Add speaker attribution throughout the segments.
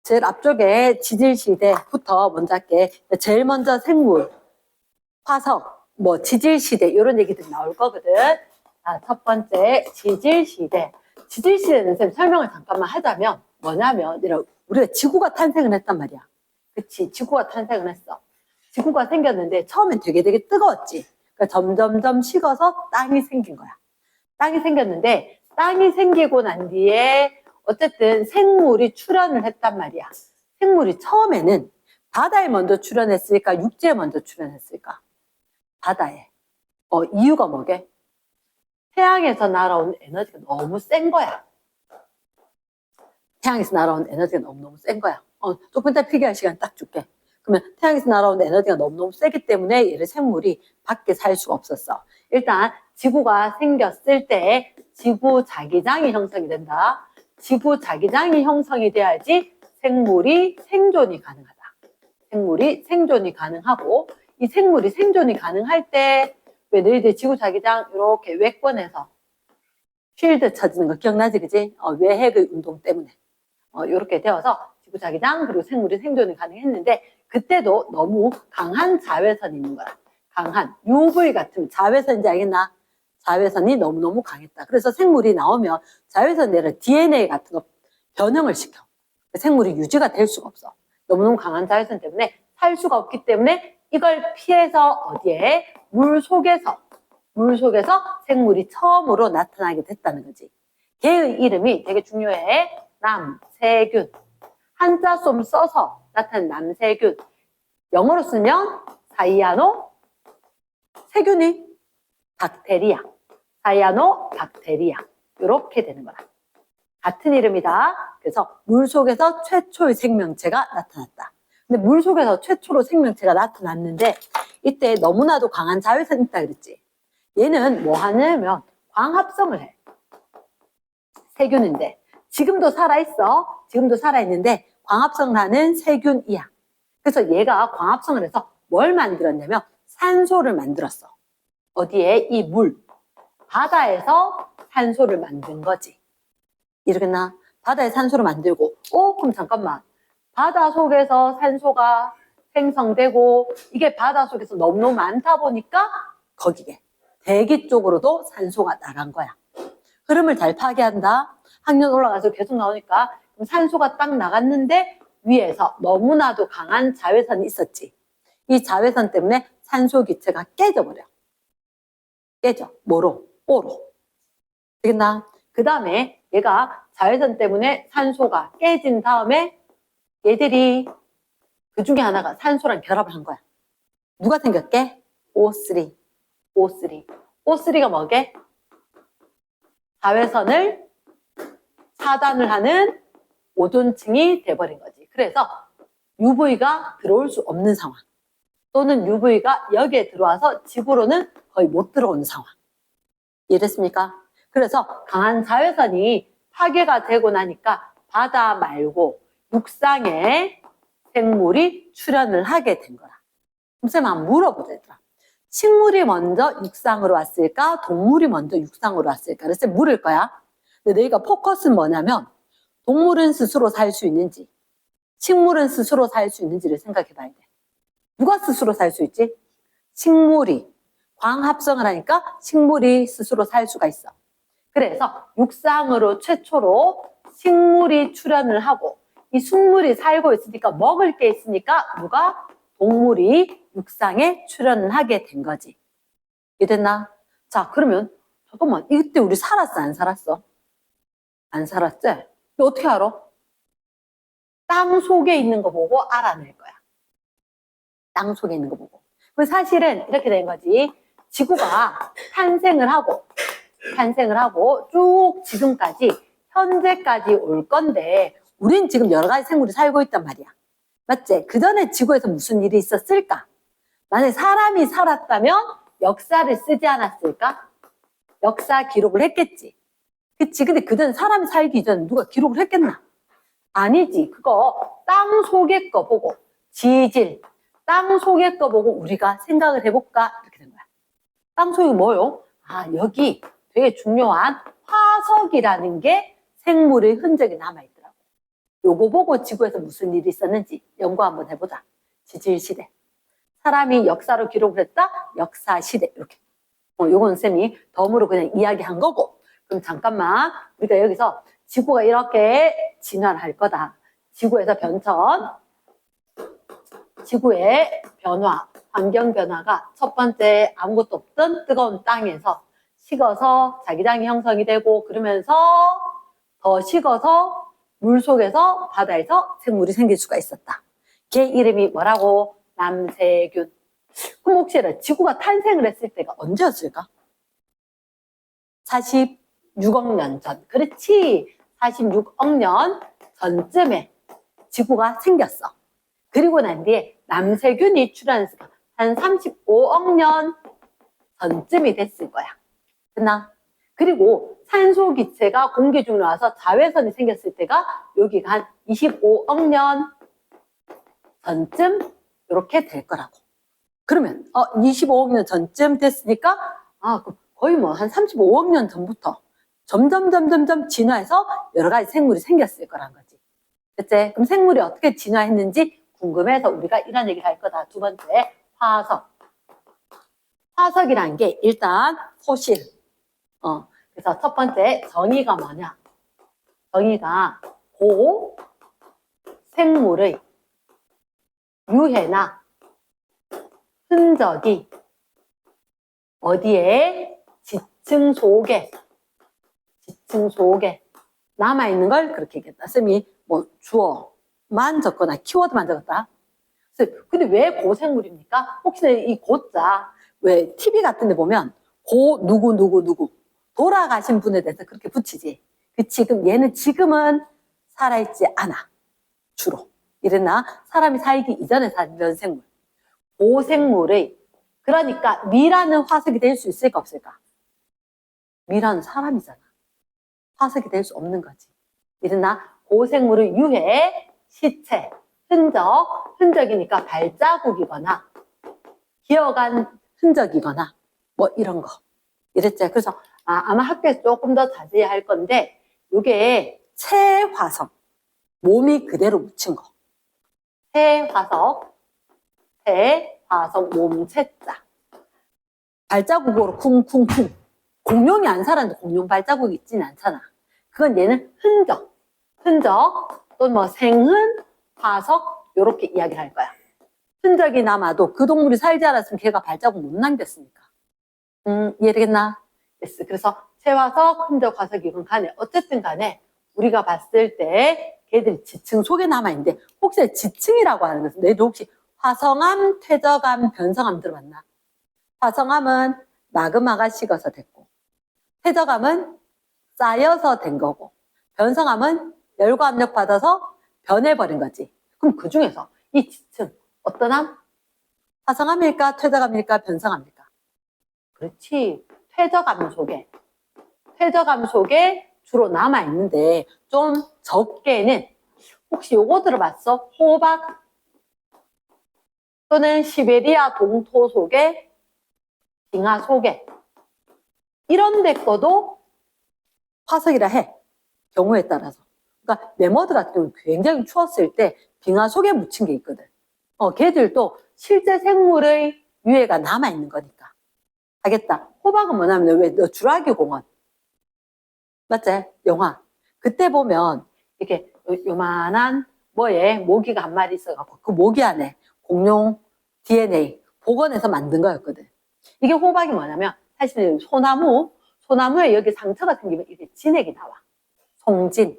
Speaker 1: 제일 앞쪽에 지질시대부터 먼저 할게. 제일 먼저 생물, 화석, 뭐 지질시대 이런 얘기들이 나올 거거든. 자, 첫 번째 지질시대. 지질시대는 쌤 설명을 잠깐만 하자면 뭐냐면 우리가 지구가 탄생을 했단 말이야. 그치? 지구가 탄생을 했어. 지구가 생겼는데 처음엔 되게 뜨거웠지. 그러니까 점점점 식어서 땅이 생긴 거야. 땅이 생겼는데 땅이 생기고 난 뒤에 어쨌든 생물이 출현을 했단 말이야. 생물이 처음에는 바다에 먼저 출현했을까? 육지에 먼저 출현했을까? 바다에. 이유가 뭐게? 태양에서 날아온 에너지가 너무 센 거야. 태양에서 날아온 에너지가 너무너무 센 거야. 조금 이따 필기할 시간 딱 줄게. 그러면 태양에서 날아온 에너지가 너무너무 세기 때문에 얘를 생물이 밖에 살 수가 없었어. 일단 지구가 생겼을 때 지구 자기장이 형성이 된다. 지구 자기장이 형성이 돼야지 생물이 생존이 가능하다. 생물이 생존이 가능하고 이 생물이 생존이 가능할 때 왜 너희들 지구 자기장 이렇게 외권에서 쉴드 쳐지는 거 기억나지 그지? 외핵의 운동 때문에 이렇게 되어서 지구 자기장 그리고 생물이 생존이 가능했는데 그때도 너무 강한 자외선이 있는 거야. 강한 UV 같은 자외선인지 알겠나? 자외선이 너무너무 강했다. 그래서 생물이 나오면 자외선 내려 DNA 같은 거 변형을 시켜. 생물이 유지가 될 수가 없어. 너무너무 강한 자외선 때문에 살 수가 없기 때문에 이걸 피해서 어디에? 물 속에서 생물이 처음으로 나타나게 됐다는 거지. 걔의 이름이 되게 중요해. 남세균. 한자 좀 써서 나타낸 남세균. 영어로 쓰면 사이아노 세균이 박테리아. 사이아노 박테리아. 이렇게 되는 거라. 같은 이름이다. 그래서 물속에서 최초의 생명체가 나타났다. 근데 물속에서 최초로 생명체가 나타났는데 이때 너무나도 강한 자외선이 있다 그랬지. 얘는 뭐 하냐면 광합성을 해. 세균인데 지금도 살아있어. 지금도 살아있는데 광합성을 하는 세균이야. 그래서 얘가 광합성을 해서 뭘 만들었냐면 산소를 만들었어. 어디에? 이 물. 바다에서 산소를 만든 거지. 이러겠나? 바다에 산소를 만들고 그럼 잠깐만. 바다 속에서 산소가 생성되고 이게 바다 속에서 너무너무 많다 보니까 거기에 대기 쪽으로도 산소가 나간 거야. 흐름을 잘 파괴한다. 학년 올라가서 계속 나오니까 그럼 산소가 딱 나갔는데 위에서 너무나도 강한 자외선이 있었지. 이 자외선 때문에 산소 기체가 깨져버려. 깨져. 뭐로? O로. 되겠나? 그 다음에 얘가 자외선 때문에 산소가 깨진 다음에 얘들이 그 중에 하나가 산소랑 결합을 한 거야. 누가 생겼게? O3. O3가 뭐게? 자외선을 차단을 하는 오존층이 돼버린 거지. 그래서 UV가 들어올 수 없는 상황. 또는 UV가 여기에 들어와서 지구로는 거의 못 들어오는 상황. 이해됐습니까? 그래서 강한 자외선이 파괴가 되고 나니까 바다 말고 육상에 생물이 출현을 하게 된 거라. 그럼 쌤 한번 물어보자 얘들아. 식물이 먼저 육상으로 왔을까? 동물이 먼저 육상으로 왔을까? 그래서 쌤 물을 거야. 근데 너희가 포커스는 뭐냐면 동물은 스스로 살 수 있는지 식물은 스스로 살 수 있는지를 생각해 봐야 돼. 누가 스스로 살 수 있지? 식물이. 광합성을 하니까 식물이 스스로 살 수가 있어. 그래서 육상으로 최초로 식물이 출현을 하고 이 식물이 살고 있으니까 먹을 게 있으니까 누가? 동물이 육상에 출현을 하게 된 거지. 이해됐나? 자, 그러면 잠깐만 이때 우리 살았어 안 살았어? 안 살았지? 이거 어떻게 알아? 땅 속에 있는 거 보고 알아낼 거야. 땅 속에 있는 거 보고. 사실은 이렇게 된 거지. 지구가 탄생을 하고 쭉 지금까지 현재까지 올 건데 우린 지금 여러 가지 생물이 살고 있단 말이야. 맞지? 그 전에 지구에서 무슨 일이 있었을까? 만약에 사람이 살았다면 역사를 쓰지 않았을까? 역사 기록을 했겠지. 그치? 근데 그전 사람이 살기 전에 누가 기록을 했겠나? 아니지. 그거 땅 속의 거 보고 지질, 땅 속의 거 보고 우리가 생각을 해볼까? 이렇게 된 거야. 땅 속이 뭐요? 여기 되게 중요한 화석이라는 게 생물의 흔적이 남아있더라고. 요거 보고 지구에서 무슨 일이 있었는지 연구 한번 해보자. 지질시대. 사람이 역사로 기록을 했다? 역사시대. 이렇게. 요건 쌤이 덤으로 그냥 이야기한 거고. 그럼 잠깐만. 우리가 여기서 지구가 이렇게 진화를 할 거다. 지구에서 변천. 지구의 변화, 환경 변화가 첫 번째 아무것도 없던 뜨거운 땅에서 식어서 자기장이 형성이 되고 그러면서 더 식어서 물속에서 바다에서 생물이 생길 수가 있었다. 걔 이름이 뭐라고? 남세균. 그럼 혹시 지구가 탄생을 했을 때가 언제였을까? 46억 년 전. 그렇지. 46억 년 전쯤에 지구가 생겼어. 그리고 난 뒤에 남세균이 출현해서 한 35억 년 전쯤이 됐을 거야. 됐나? 그리고 산소 기체가 공기 중으로 와서 자외선이 생겼을 때가 여기가 한 25억 년 전쯤 이렇게 될 거라고. 그러면 25억 년 전쯤 됐으니까 그럼 거의 뭐 한 35억 년 전부터 점점 진화해서 여러 가지 생물이 생겼을 거란 거지. 그치? 그럼 생물이 어떻게 진화했는지 궁금해서 우리가 이런 얘기를 할 거다. 두 번째, 화석. 화석이란 게 일단 포실. 그래서 첫 번째 정의가 뭐냐? 정의가 고 생물의 유해나 흔적이 어디에? 지층 속에 남아있는 걸 그렇게 얘기했다. 쌤이 뭐 주어만 적거나 키워드만 적었다. 근데 왜 고생물입니까? 혹시나 이 고자 왜 TV 같은 데 보면 고 누구 돌아가신 분에 대해서 그렇게 붙이지. 그치? 그럼 얘는 지금은 살아있지 않아. 주로. 이랬나? 사람이 살기 이전에 살던 생물. 고생물의 그러니까 미라는 화석이 될 수 있을까 없을까? 미라는 사람이잖아. 화석이 될 수 없는 거지. 이랬나? 고생물의 유해, 시체, 흔적이니까 발자국이거나 기어간 흔적이거나 뭐 이런 거. 이랬죠. 그래서 아마 학교에서 조금 더 자세히 할 건데 이게 체화석, 몸이 그대로 묻힌 거. 체화석 몸체자. 발자국으로 쿵쿵쿵. 공룡이 안 살았는데 공룡 발자국이 있지는 않잖아. 그건 얘는 흔적 또는 뭐 생흔, 화석 이렇게 이야기를 할 거야. 흔적이 남아도 그 동물이 살지 않았으면 걔가 발자국 못 남겼으니까. 이해되겠나? yes. 그래서 체화석, 흔적, 화석이건 간에 어쨌든 간에 우리가 봤을 때 걔들이 지층 속에 남아있는데 혹시 지층이라고 하는 것은 너희들 혹시 화성암, 퇴적암, 변성암 들어봤나? 화성암은 마그마가 식어서 됐고 퇴적암은 쌓여서 된 거고 변성암은 열과 압력 받아서 변해버린 거지. 그럼 그 중에서 이 지층 어떤 암? 화성암일까? 퇴적암일까? 변성암일까? 그렇지. 퇴적암 속에 주로 남아있는데 좀 적게는 혹시 요거 들어봤어? 호박 또는 시베리아 동토 속에 빙하 속에 이런 데 거도 화석이라 해. 경우에 따라서. 그러니까 네머드 같은 경우는 굉장히 추웠을 때 빙하 속에 묻힌 게 있거든. 걔들도 실제 생물의 유해가 남아있는 거니까. 알겠다. 호박은 뭐냐면 왜 너 주라기 공원 맞지? 영화. 그때 보면 이렇게 요만한 모기가 한 마리 있어갖고 그 모기 안에 공룡 DNA 복원해서 만든 거였거든. 이게 호박이 뭐냐면 사실 소나무에 여기 상처가 생기면 이렇게 진액이 나와. 송진.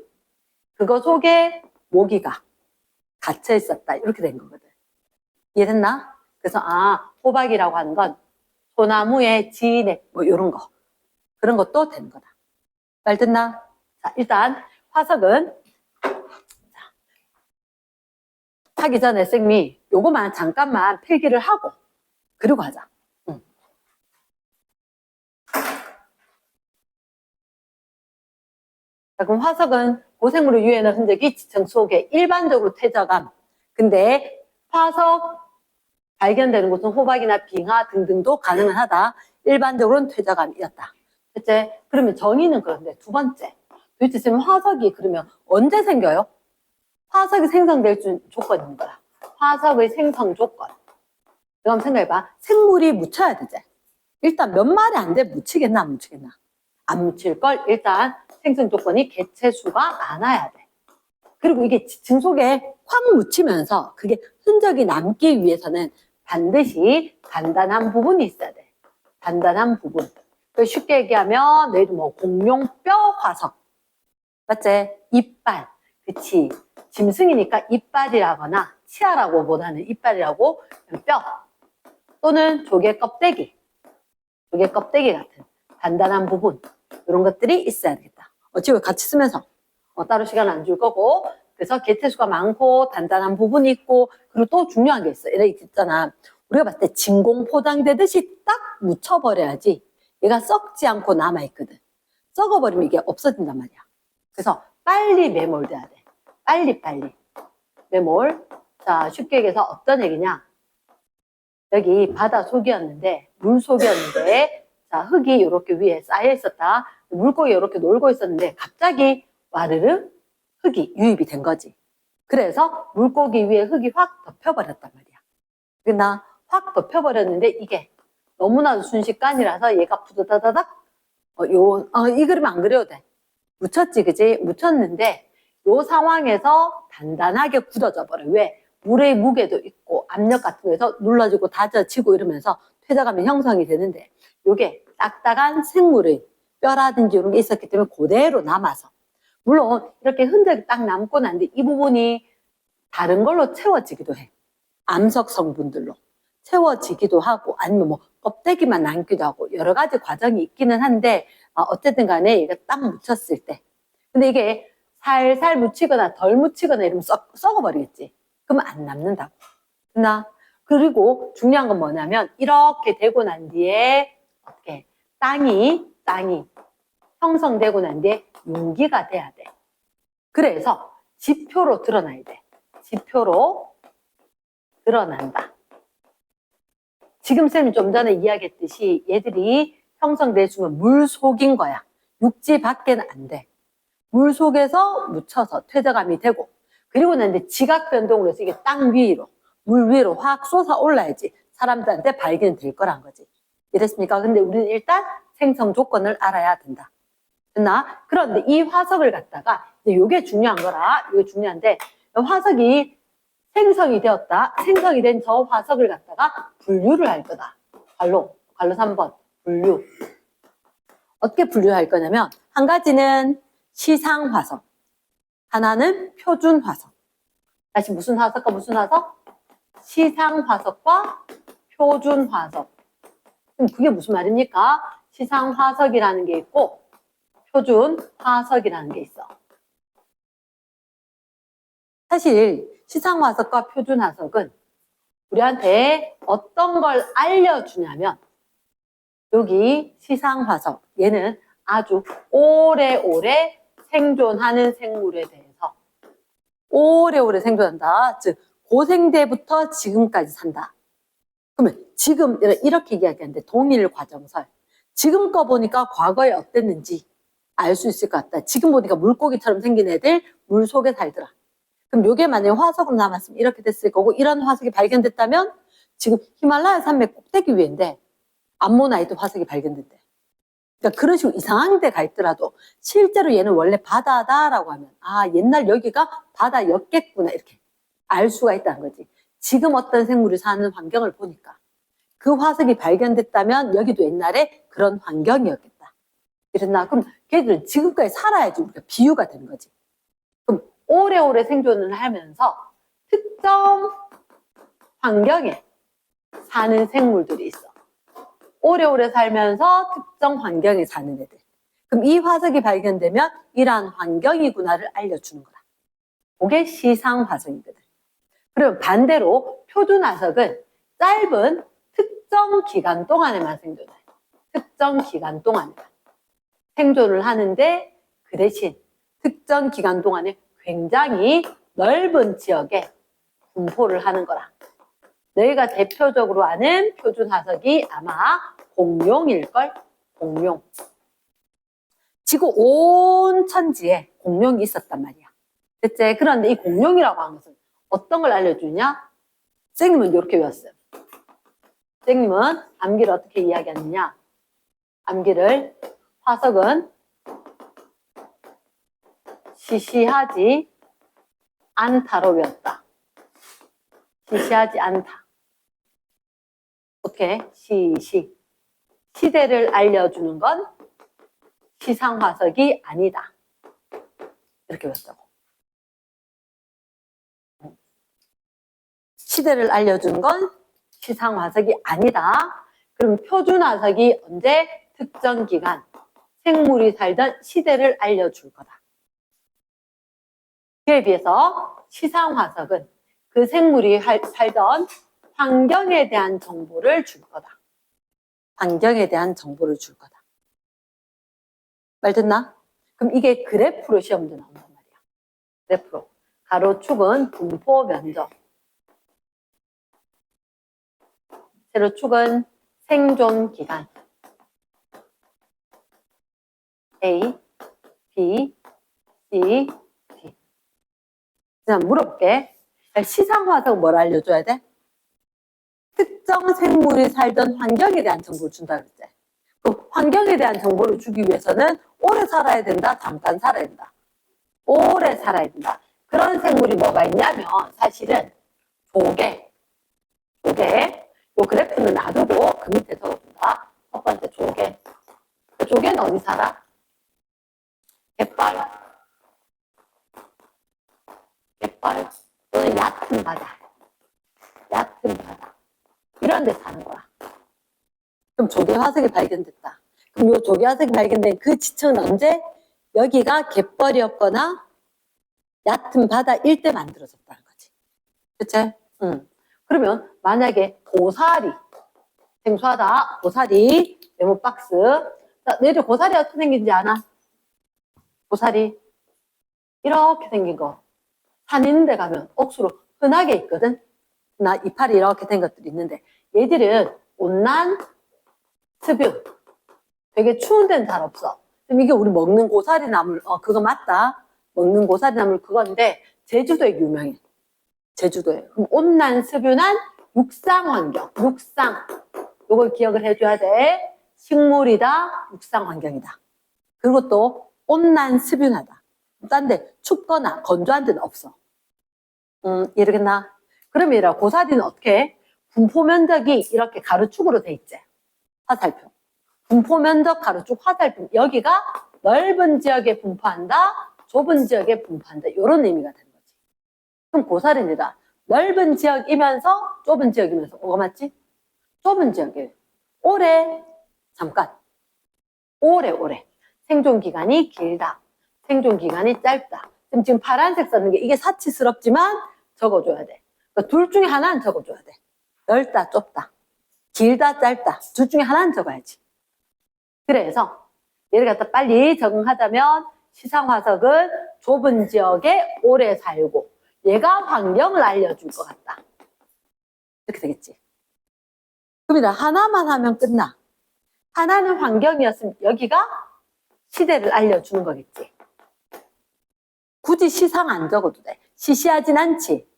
Speaker 1: 그거 속에 모기가 갇혀 있었다. 이렇게 된 거거든. 이해됐나? 그래서 호박이라고 하는 건 소나무의 진액 뭐 이런 거. 그런 것도 되는 거다. 말 듣나? 자, 일단 화석은 하기 전에 쌤이 요거만 잠깐만 필기를 하고 그리고 하자. 자, 그럼 화석은 고생물의 유해나 흔적이 지층 속에 일반적으로 퇴적암. 근데 화석 발견되는 곳은 호박이나 빙하 등등도 가능은 하다. 일반적으로는 퇴적암이었다. 첫째, 그러면 정의는 그런데 두 번째. 도대체 쌤 화석이 그러면 언제 생겨요? 화석이 생성될 조건인 거야. 화석의 생성 조건. 그럼 생각해봐. 생물이 묻혀야 되지. 일단 몇 마리 안 돼 묻히겠나 안 묻히겠나? 안 묻힐 걸. 일단 생성 조건이 개체수가 많아야 돼. 그리고 이게 증속에 확 묻히면서 그게 흔적이 남기 위해서는 반드시 단단한 부분이 있어야 돼. 단단한 부분. 쉽게 얘기하면 예를 들어 뭐 공룡뼈 화석. 맞지? 이빨. 그치. 짐승이니까 이빨이라거나 치아라고 보다는 이빨이라고 뼈 또는 조개 껍데기. 조개 껍데기 같은 단단한 부분. 이런 것들이 있어야 되겠다. 어찌고 같이 쓰면서 따로 시간 안 줄 거고. 그래서 개체수가 많고 단단한 부분이 있고 그리고 또 중요한 게 있어. 이렇게 있잖아. 우리가 봤을 때 진공 포장되듯이 딱 묻혀버려야지 얘가 썩지 않고 남아있거든. 썩어버리면 이게 없어진단 말이야. 그래서 빨리 매몰돼야 돼. 빨리. 매몰. 자, 쉽게 얘기해서 어떤 얘기냐. 여기 바다 속이었는데, 물 속이었는데, 자, 흙이 이렇게 위에 쌓여 있었다. 물고기 이렇게 놀고 있었는데, 갑자기 와르르 흙이 유입이 된 거지. 그래서 물고기 위에 흙이 확 덮여버렸단 말이야. 그러나 확 덮여버렸는데, 이게 너무나도 순식간이라서 얘가 푸드다다닥, 이 그림 안 그려도 돼. 묻혔지, 그지? 묻혔는데, 요 상황에서 단단하게 굳어져 버려. 왜? 물의 무게도 있고 압력 같은 거에서 눌러지고 다져지고 이러면서 퇴적감이 형성이 되는데 요게 딱딱한 생물의 뼈라든지 이런 게 있었기 때문에 그대로 남아서 물론 이렇게 흔적이 딱 남고 난데 이 부분이 다른 걸로 채워지기도 해. 암석 성분들로 채워지기도 하고 아니면 뭐 껍데기만 남기도 하고 여러 가지 과정이 있기는 한데 어쨌든 간에 이게 딱 묻혔을 때 근데 이게 살살 묻히거나 덜 묻히거나 이러면 썩어버리겠지. 그러면 안 남는다고. 그리고 중요한 건 뭐냐면 이렇게 되고 난 뒤에 어떻게 땅이 형성되고 난 뒤에 윤기가 돼야 돼. 그래서 지표로 드러나야 돼. 지표로 드러난다. 지금 쌤이 좀 전에 이야기했듯이 얘들이 형성돼주면 물 속인 거야. 육지 밖에는 안 돼. 물 속에서 묻혀서 퇴적감이 되고 그리고 난 이제 지각 변동으로 해서 이게 땅 위로 물 위로 확 솟아 올라야지 사람들한테 발견될 거란 거지. 이랬습니까? 근데 우리는 일단 생성 조건을 알아야 된다. 됐나? 그런데 이 화석을 갖다가 이게 중요한 거라. 이게 중요한데 화석이 생성이 되었다. 생성이 된 저 화석을 갖다가 분류를 할 거다. 관로 3번 분류. 어떻게 분류할 거냐면 한 가지는 시상 화석, 하나는 표준 화석. 다시 무슨 화석과 무슨 화석? 시상 화석과 표준 화석. 그럼 그게 무슨 말입니까? 시상 화석이라는 게 있고 표준 화석이라는 게 있어. 사실 시상 화석과 표준 화석은 우리한테 어떤 걸 알려주냐면 여기 시상 화석, 얘는 아주 오래오래 생존하는 생물에 대해서 오래오래 생존한다. 즉 고생대부터 지금까지 산다. 그러면 지금 이렇게 이야기하는데 동일 과정설. 지금 거 보니까 과거에 어땠는지 알 수 있을 것 같다. 지금 보니까 물고기처럼 생긴 애들 물 속에 살더라. 그럼 요게 만약에 화석으로 남았으면 이렇게 됐을 거고 이런 화석이 발견됐다면 지금 히말라야 산맥 꼭대기 위인데 암모나이트 화석이 발견된대. 그러니까 그런 식으로 이상한 데 가 있더라도 실제로 얘는 원래 바다다라고 하면 옛날 여기가 바다였겠구나 이렇게 알 수가 있다는 거지. 지금 어떤 생물이 사는 환경을 보니까 그 화석이 발견됐다면 여기도 옛날에 그런 환경이었겠다. 이랬나? 그럼 걔들은 지금까지 살아야지 우리가 비유가 되는 거지. 그럼 오래오래 생존을 하면서 특정 환경에 사는 생물들이 있어. 오래오래 살면서 특정 환경에 사는 애들. 그럼 이 화석이 발견되면 이러한 환경이구나를 알려주는 거다. 그게 시상 화석이거든. 그리고 반대로 표준 화석은 짧은 특정 기간 동안에만 생존해. 특정 기간 동안에만 생존을 하는데 그 대신 특정 기간 동안에 굉장히 넓은 지역에 분포를 하는 거라. 너희가 대표적으로 아는 표준 화석이 아마 공룡일걸? 공룡. 지구 온 천지에 공룡이 있었단 말이야. 됐지? 그런데 이 공룡이라고 하는 것은 어떤 걸 알려주냐? 선생님은 이렇게 외웠어요. 선생님은 암기를 어떻게 이야기하느냐? 암기를 화석은 시시하지 않다로 외웠다. 시시하지 않다. 어떻게? 시대를 알려주는 건 시상화석이 아니다. 이렇게 외웠다고. 시대를 알려주는 건 시상화석이 아니다. 그럼 표준화석이 언제? 특정 기간, 생물이 살던 시대를 알려줄 거다. 그에 비해서 시상화석은 그 생물이 살던 환경에 대한 정보를 줄 거다. 환경에 대한 정보를 줄 거다. 말 듣나? 그럼 이게 그래프로 시험도 나온단 말이야. 그래프로. 가로축은 분포 면적. 세로축은 생존 기간. A, B, C, D. 그냥 물어볼게. 시상화석은 뭘 알려줘야 돼? 특정 생물이 살던 환경에 대한 정보를 준다 그랬지. 그 환경에 대한 정보를 주기 위해서는 오래 살아야 된다, 잠깐 살아야 된다. 오래 살아야 된다. 그런 생물이 뭐가 있냐면 사실은 조개. 요 그래프는 놔두고 그 밑에 적어준다. 첫 번째 조개. 그 조개는 어디 살아? 갯벌 또는 얕은 바다. 이런 데 사는 거야. 그럼 조개 화석이 발견됐다. 그럼 요 조개 화석이 발견된 그 지층은 언제? 여기가 갯벌이었거나 얕은 바다일 때 만들어졌다는 거지. 그치? 그러면 만약에 고사리, 생소하다. 고사리, 메모 박스. 자, 너희들 고사리 어떻게 생긴지 아나? 고사리. 이렇게 생긴 거. 산 있는 데 가면 억수로 흔하게 있거든. 나 이파리 이렇게 된 것들이 있는데 얘들은 온난 습유. 되게 추운 데는 잘 없어. 그럼 이게 우리 먹는 고사리 나물, 그거 맞다. 먹는 고사리 나물 그건데 제주도에 유명해. 제주도에. 그럼 온난 습유난 육상 환경. 육상. 요걸 기억을 해줘야 돼. 식물이다. 육상 환경이다. 그리고 또 온난 습유하다. 딴 데 춥거나 건조한 데는 없어. 이해되겠나? 그러면 얘들아, 고사리는 어떻게 해? 분포 면적이 이렇게 가로축으로 돼 있지. 화살표. 분포 면적 가로축 화살표. 여기가 넓은 지역에 분포한다. 좁은 지역에 분포한다. 이런 의미가 되는 거지. 그럼 고사리입니다. 넓은 지역이면서 좁은 지역이면서 뭐가 맞지? 좁은 지역에 오래, 잠깐. 오래. 생존 기간이 길다. 생존 기간이 짧다. 그럼 지금 파란색 썼는 게 이게 사치스럽지만 적어줘야 돼. 그러니까 둘 중에 하나는 적어줘야 돼. 넓다, 좁다. 길다, 짧다. 둘 중에 하나는 적어야지. 그래서 얘를 갖다 빨리 적응하자면 시상화석은 좁은 지역에 오래 살고 얘가 환경을 알려줄 것 같다. 이렇게 되겠지. 그럼 하나만 하면 끝나. 하나는 환경이었으면 여기가 시대를 알려주는 거겠지. 굳이 시상 안 적어도 돼. 시시하진 않지.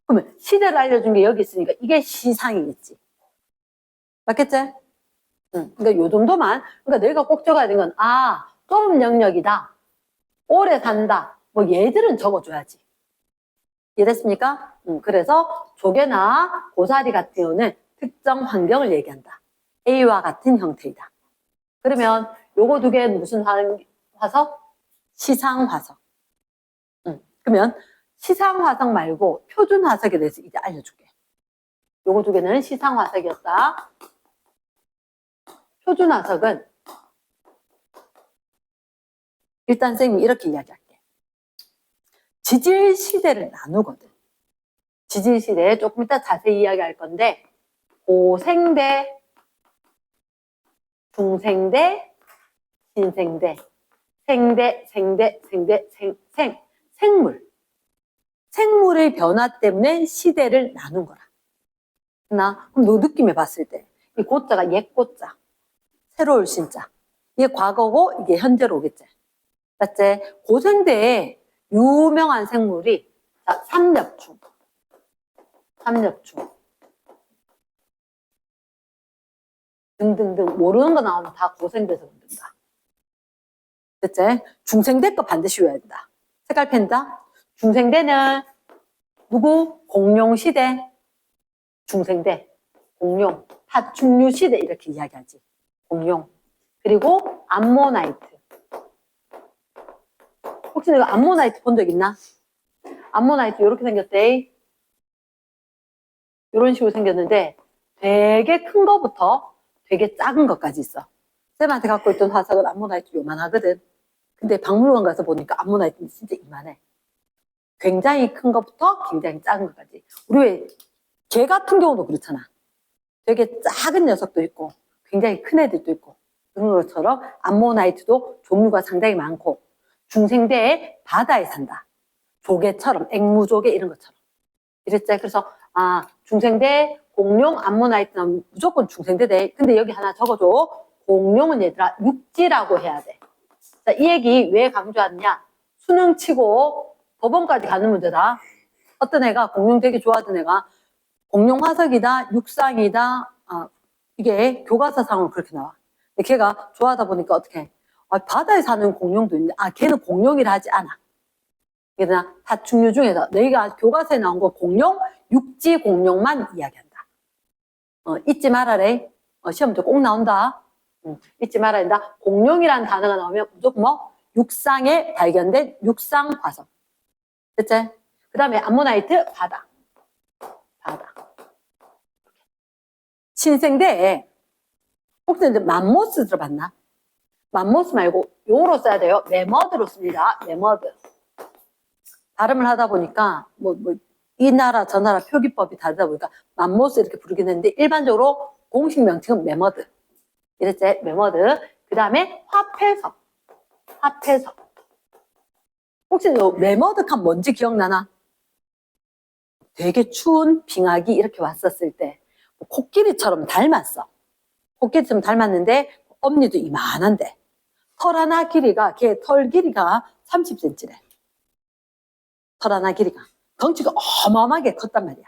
Speaker 1: 그러면 시대를 알려준 게 여기 있으니까 이게 시상이겠지. 맞겠지? 그러니까 요 정도만. 그러니까 너희가 꼭 적어야 되는 건 좁은 영역이다. 오래 산다. 뭐 얘들은 적어줘야지. 이해됐습니까? 그래서 조개나 고사리 같은 경우는 특정 환경을 얘기한다. A와 같은 형태이다. 그러면 요거 두 개는 무슨 화석? 시상화석. 그러면 시상화석 말고 표준화석에 대해서 이제 알려줄게. 요거 두 개는 시상화석이었다. 표준화석은 일단 선생님이 이렇게 이야기할게. 지질시대를 나누거든. 지질시대 조금 이따 자세히 이야기할 건데 고생대, 중생대, 신생대, 생대, 생물. 생물의 변화 때문에 시대를 나눈 거라. 그럼 너 느낌에 봤을 때 이 고자가 옛 고자, 새로울 신자. 이게 과거고 이게 현재로 오겠지. 맞지? 고생대에 유명한 생물이 자, 삼엽충 등등등 모르는 거 나오면 다 고생돼서 그런다. 됐지? 중생대 거 반드시 외워야 된다. 색깔 펜다. 중생대는 누구? 공룡시대. 중생대. 공룡. 파충류시대 이렇게 이야기하지. 공룡. 그리고 암모나이트. 혹시 내가 암모나이트 본 적 있나? 암모나이트 이렇게 생겼대. 이런 식으로 생겼는데 되게 큰 거부터 되게 작은 것까지 있어. 쌤한테 갖고 있던 화석은 암모나이트 요만하거든. 근데 박물관 가서 보니까 암모나이트는 진짜 이만해. 굉장히 큰 것부터 굉장히 작은 것까지. 우리 왜 개 같은 경우도 그렇잖아. 되게 작은 녀석도 있고 굉장히 큰 애들도 있고 그런 것처럼 암모나이트도 종류가 상당히 많고 중생대에 바다에 산다. 조개처럼 앵무조개 이런 것처럼. 이랬지. 그래서 중생대 공룡 암모나이트는 무조건 중생대대. 근데 여기 하나 적어줘. 공룡은 얘들아 육지라고 해야 돼. 자, 이 얘기 왜 강조하느냐? 수능 치고 법원까지 가는 문제다. 어떤 애가 공룡 되게 좋아하던 애가 공룡 화석이다, 육상이다. 이게 교과서상으로 그렇게 나와. 근데 걔가 좋아하다 보니까 어떻게 해? 바다에 사는 공룡도 있는데 걔는 공룡이라 하지 않아. 그러나 파충류 중에서 너희가 교과서에 나온 거 공룡, 육지 공룡만 이야기한다. 잊지 말아래. 시험도 꼭 나온다. 잊지 말아야 된다. 공룡이라는 단어가 나오면 무조건 뭐? 육상에 발견된 육상 화석. 됐지? 그 다음에 암모나이트 바다. 신생대에 혹시 이제 맘모스 들어봤나? 맘모스 말고 요로 써야 돼요. 매머드로 씁니다. 매머드. 발음을 하다 보니까 이 나라 저 나라 표기법이 다르다 보니까 맘모스 이렇게 부르긴 했는데 일반적으로 공식 명칭은 매머드. 이랬지? 매머드. 그 다음에 화폐석. 혹시 너 매머드 하면 뭔지 기억나나? 되게 추운 빙하기 이렇게 왔었을 때 코끼리처럼 닮았어. 코끼리처럼 닮았는데 엄니도 이만한데 털 하나 길이가 걔 털 길이가 30cm래. 털 하나 길이가. 덩치가 어마어마하게 컸단 말이야.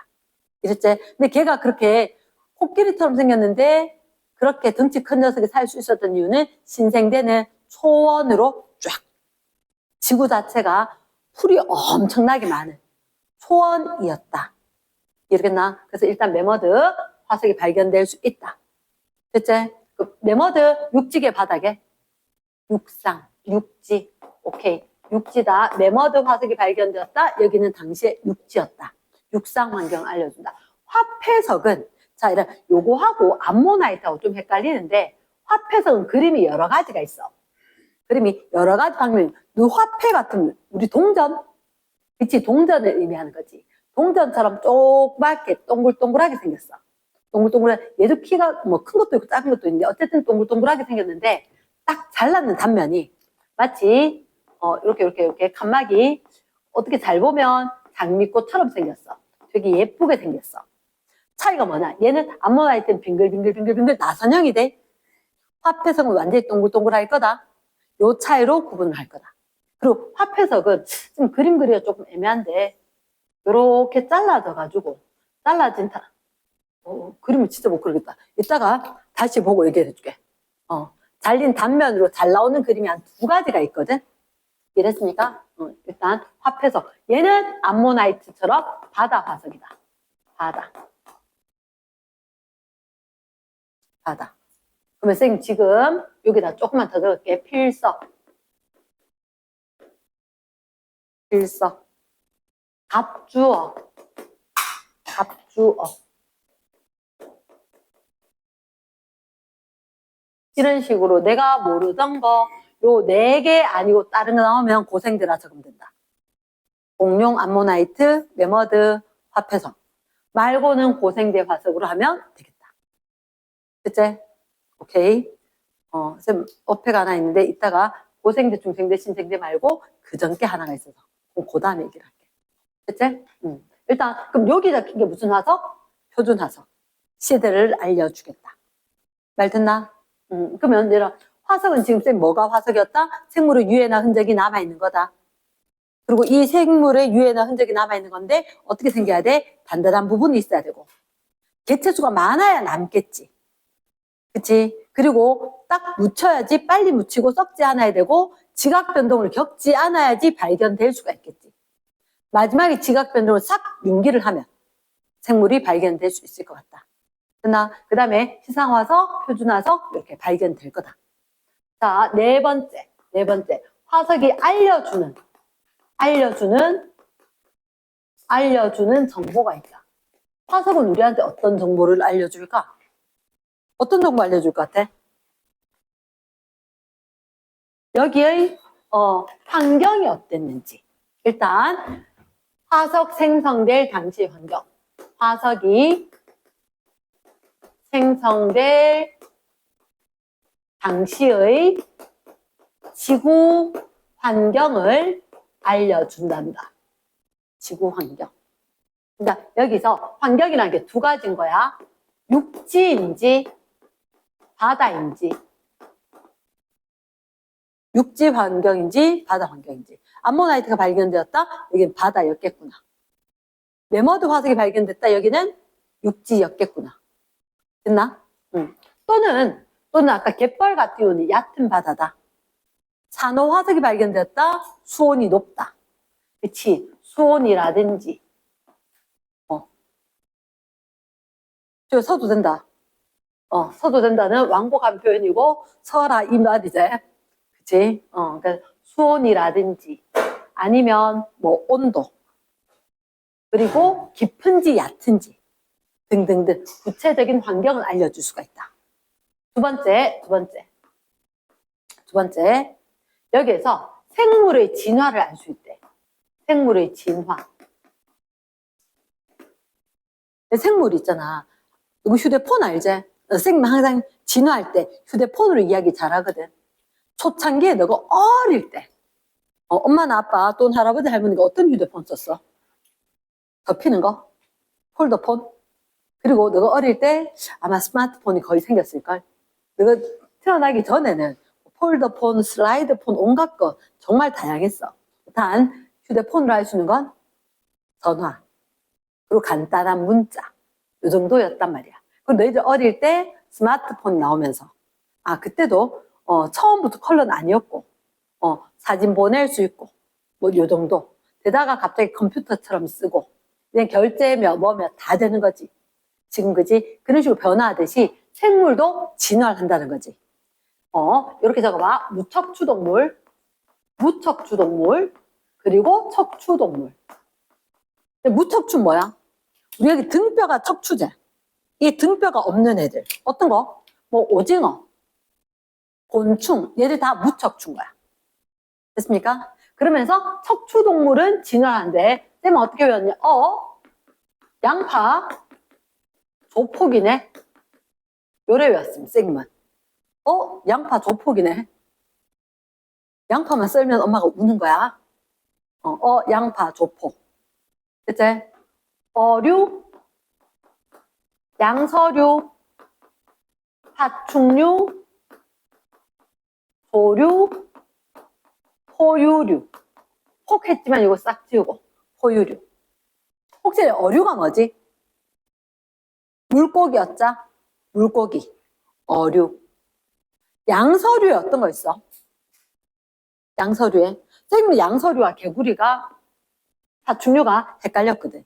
Speaker 1: 이랬지? 근데 걔가 그렇게 코끼리처럼 생겼는데 그렇게 덩치 큰 녀석이 살 수 있었던 이유는 신생대는 초원으로 쫙 지구 자체가 풀이 엄청나게 많은 초원이었다. 이러겠나? 그래서 일단 매머드 화석이 발견될 수 있다. 됐지? 그 매머드 육지계 바닥에 육상, 육지. 오케이. 육지다. 매머드 화석이 발견되었다. 여기는 당시에 육지였다. 육상 환경을 알려준다. 화폐석은 자, 이런 요거하고 암모나이트하고 좀 헷갈리는데 화폐석은 그림이 여러 가지가 있어. 그림이 여러 가지 방면. 너 화폐 같은 우리 동전, 그치? 동전을 의미하는 거지. 동전처럼 조그맣게 동글동글하게 생겼어. 동글동글한 얘도 키가 뭐 큰 것도 있고 작은 것도 있는데 어쨌든 동글동글하게 생겼는데 딱 잘랐는 단면이 마치 이렇게 칸막이 어떻게 잘 보면 장미꽃처럼 생겼어. 되게 예쁘게 생겼어. 차이가 뭐냐? 얘는 암모나이트는 빙글빙글 나선형이 돼. 화폐석은 완전히 동글동글할 거다. 요 차이로 구분을 할 거다. 그리고 화폐석은 좀 그림 그리기가 조금 애매한데 요렇게 잘라져가지고 잘라진 그림을 진짜 못 그리겠다. 이따가 다시 보고 얘기해 줄게. 잘린 단면으로 잘 나오는 그림이 한 2가지가 있거든. 이랬으니까 일단 화폐석. 얘는 암모나이트처럼 바다 화석이다. 바다. 그러면 선생님 지금 여기다 조금만 더 넣을게. 필석. 갑주어. 이런 식으로 내가 모르던 거 요 4개 아니고 다른 거 나오면 고생들아 적으면 된다. 공룡, 암모나이트, 매머드, 화폐석 말고는 고생대 화석으로 하면 되겠다. 됐지? 오케이. 쌤 어폐가 하나 있는데 이따가 고생대, 중생대, 신생대 말고 그 전께 하나가 있어서 그 다음에 얘기를 할게. 됐지? 일단 그럼 여기 적힌 게 무슨 화석? 표준 화석. 시대를 알려주겠다. 말 듣나? 그러면 내가 화석은 지금 쌤 뭐가 화석이었다? 생물의 유해나 흔적이 남아있는 거다. 그리고 이 생물의 유해나 흔적이 남아있는 건데 어떻게 생겨야 돼? 단단한 부분이 있어야 되고 개체수가 많아야 남겠지. 그치? 그리고 딱 묻혀야지 빨리 묻히고 썩지 않아야 되고 지각 변동을 겪지 않아야지 발견될 수가 있겠지. 마지막에 지각 변동을 싹 융기를 하면 생물이 발견될 수 있을 것 같다. 그 다음에 희상화석, 표준화석 이렇게 발견될 거다. 자, 네 번째. 화석이 알려주는 정보가 있다. 화석은 우리한테 어떤 정보를 알려줄까? 어떤 정보 알려줄 것 같아? 여기의 환경이 어땠는지. 일단 화석 생성될 당시의 환경. 화석이 생성될 당시의 지구 환경을 알려준단다. 지구 환경. 그러니까 여기서 환경이라는 게 두 가지인 거야. 육지인지 바다인지. 육지 환경인지 바다 환경인지. 암모나이트가 발견되었다? 여기는 바다였겠구나. 매머드 화석이 발견됐다? 여기는 육지였겠구나. 됐나? 응. 또는 아까 갯벌 같은 경우는 얕은 바다다. 산호 화석이 발견되었다? 수온이 높다. 그치? 수온이라든지 서도 된다. 서도 된다는 완곡한 표현이고 서라 이 말이지. 그치? 그러니까 수온이라든지 아니면 뭐 온도 그리고 깊은지 얕은지 등등등 구체적인 환경을 알려줄 수가 있다. 두 번째 여기에서 생물의 진화를 알 수 있대. 생물의 진화. 생물 있잖아. 이거 휴대폰 알지? 선생님 항상 진화할 때 휴대폰으로 이야기 잘하거든. 초창기에 너가 어릴 때 엄마나 아빠 또는 할아버지 할머니가 어떤 휴대폰 썼어? 덮이는 거? 폴더폰? 그리고 너가 어릴 때 아마 스마트폰이 거의 생겼을걸? 너가 태어나기 전에는 폴더폰, 슬라이드폰 온갖 거 정말 다양했어. 단 휴대폰으로 할 수 있는 건 전화 그리고 간단한 문자 이 정도였단 말이야. 그리고 너희들 어릴 때 스마트폰 나오면서 그때도 처음부터 컬러는 아니었고 사진 보낼 수 있고 뭐 요 정도 되다가 갑자기 컴퓨터처럼 쓰고 그냥 결제며 뭐며 다 되는 거지. 지금 그지? 그런 식으로 변화하듯이 생물도 진화를 한다는 거지. 이렇게 적어봐. 무척추동물 그리고 척추동물. 무척추 뭐야? 우리 여기 등뼈가 척추제. 이 등뼈가 없는 애들 어떤 거? 뭐 오징어, 곤충 얘들 다 무척추인 거야. 됐습니까? 그러면서 척추동물은 진화한대. 쌤은 어떻게 배웠냐? 양파 조폭이네. 요래 외웠습니다. 쌤은. 양파 조폭이네. 양파만 썰면 엄마가 우는 거야. 양파 조폭. 그치? 어류, 양서류, 파충류, 조류, 포유류. 혹 했지만 이거 싹 지우고 포유류. 혹시 어류가 뭐지? 물고기였죠? 물고기, 어류. 양서류에 어떤 거 있어? 양서류에. 선생님은 양서류와 개구리가 파충류가 헷갈렸거든.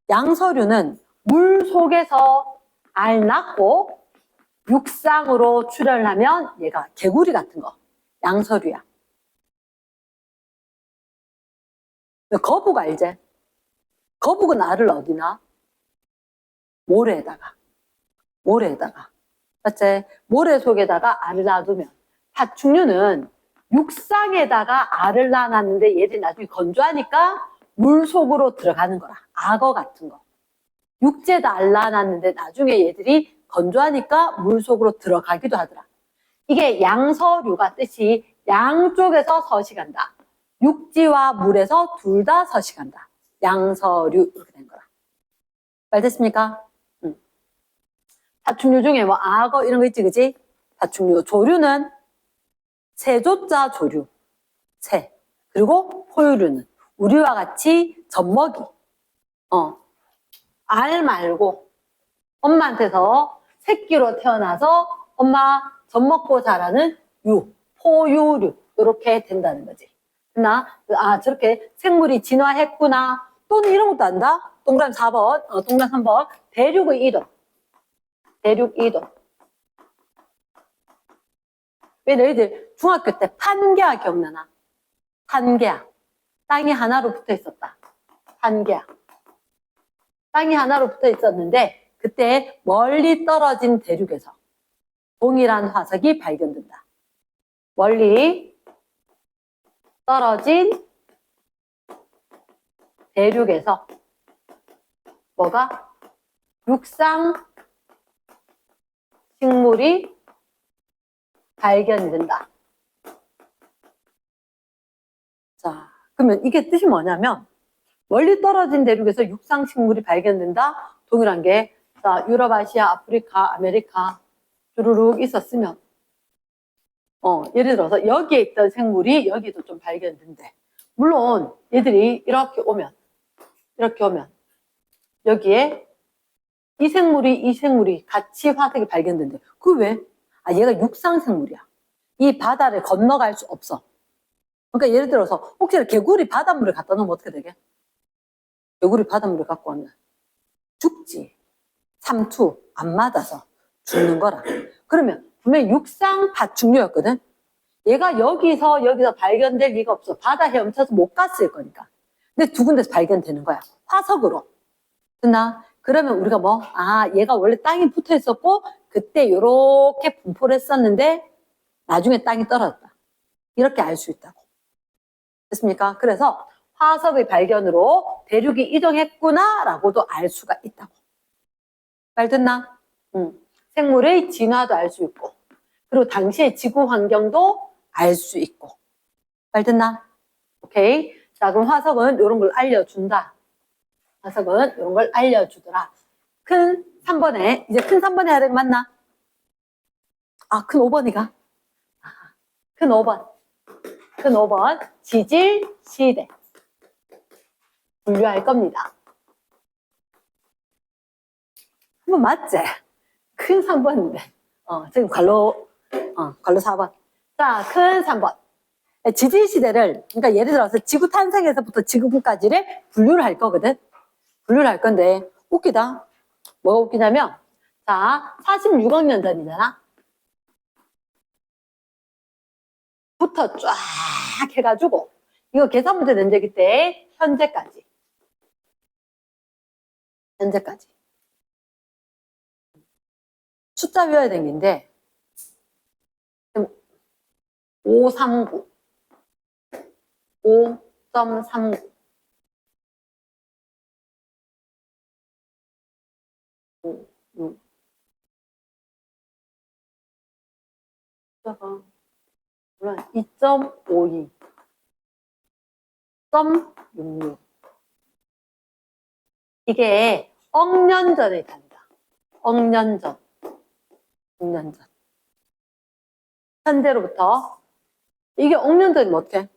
Speaker 1: 양서류는 물 속에서 알 낳고 육상으로 출현을 하면 얘가 개구리 같은 거. 양서류야. 거북 알지? 거북은 알을 어디 놔? 모래에다가. 맞지? 모래 속에다가 알을 놔두면 파충류는 육상에다가 알을 낳았는데 얘들이 나중에 건조하니까 물 속으로 들어가는 거라. 악어 같은 거. 육지에다 알 낳았는데 나중에 얘들이 건조하니까 물 속으로 들어가기도 하더라. 이게 양서류가 뜻이 양쪽에서 서식한다. 육지와 물에서 둘 다 서식한다. 양서류 이렇게 된 거라. 말 됐습니까? 파충류 중에 뭐 악어 이런 거 있지, 그지? 파충류. 조류는 새조자 조류. 새. 그리고 포유류는 우리와 같이 젖먹이, 알 말고 엄마한테서 새끼로 태어나서 엄마 젖먹고 자라는 포유류 이렇게 된다는 거지. 저렇게 생물이 진화했구나. 또는 이런 것도 안다. 동그라미 4번, 동그라미 3번. 대륙의 이동. 대륙 이동. 왜 너희들 중학교 때 판계아 기억나나? 판계아. 땅이 하나로 붙어 있었다. 판계아. 땅이 하나로 붙어 있었는데 그때 멀리 떨어진 대륙에서 동일한 화석이 발견된다. 멀리 떨어진 대륙에서 뭐가? 육상 식물이 발견이 된다. 자, 그러면 이게 뜻이 뭐냐면 멀리 떨어진 대륙에서 육상 식물이 발견된다. 동일한 게 자, 유럽, 아시아, 아프리카, 아메리카 주르륵 있었으면 예를 들어서 여기에 있던 생물이 여기도 좀 발견된대. 물론 얘들이 이렇게 오면 여기에 이 생물이 같이 화석이 발견된대. 그 왜? 얘가 육상 생물이야. 이 바다를 건너갈 수 없어. 그러니까 예를 들어서 혹시 개구리 바닷물을 갖다 놓으면 어떻게 되게? 개구리 바닷물을 갖고 오면 죽지. 삼투 안 맞아서 죽는 거라. 그러면 분명히 육상 파충류였거든. 얘가 여기서 발견될 리가 없어. 바다 헤엄쳐서 못 갔을 거니까. 근데 두 군데서 발견되는 거야. 화석으로. 됐나? 그러면 우리가 얘가 원래 땅에 붙어 있었고 그때 요렇게 분포를 했었는데 나중에 땅이 떨어졌다. 이렇게 알 수 있다고. 됐습니까? 그래서 화석의 발견으로 대륙이 이동했구나 라고도 알 수가 있다고. 말 듣나? 생물의 진화도 알 수 있고 그리고 당시의 지구 환경도 알 수 있고. 말 듣나? 오케이. 자, 그럼 화석은 이런 걸 알려준다. 화석은 이런 걸 알려주더라. 큰 3번에, 이제 큰 3번에 해야 되는 맞나? 큰 5번이가? 큰 5번. 큰 5번. 지질, 시대. 분류할 겁니다. 한번 맞지? 큰 3번인데. 지금 관로 4번. 자, 큰 3번. 지질 시대를, 그러니까 예를 들어서 지구 탄생에서부터 지금까지를 분류를 할 거거든. 분류를 할 건데, 웃기다. 뭐가 웃기냐면, 자, 46억 년 전이잖아. 부터 쫙 해가지고, 이거 계산 문제 낸 적이 때, 현재까지. 숫자 외워야 되는 게인데, 539. 5.39. 6. 숫자가, 2.52. 0.66. 이게 억년 전의 단위다. 억년 전. 현재로부터. 이게 억년 전이면 어떡해?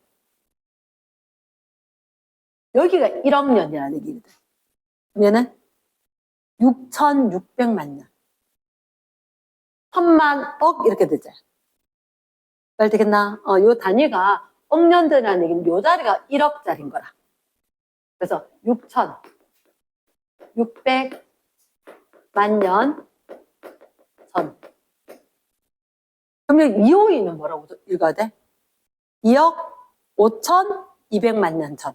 Speaker 1: 여기가 1억 년이라는 얘기거든. 그러면은 6,600만 년. 1,000만,억 이렇게 되죠. 말 되겠나? 요 단위가 억년 전이라는 얘기는 요 자리가 1억짜리인 거라. 그래서 6,600만 년 전. 그러면 2호이는 뭐라고 읽어야 돼? 2억 5,200만 년 전.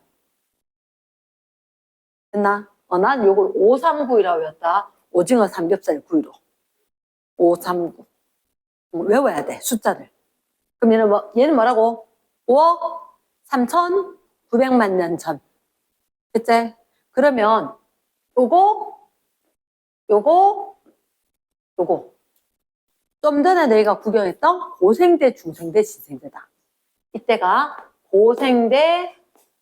Speaker 1: 됐나? 난 요걸 539이라고 외웠다. 오징어 삼겹살 구이로. 539. 외워야 돼, 숫자를. 그럼 얘는 뭐라고? 5억 3,900만 년 전. 그치? 그러면 요거. 좀 전에 너희가 구경했던 고생대, 중생대, 신생대다. 이때가 고생대,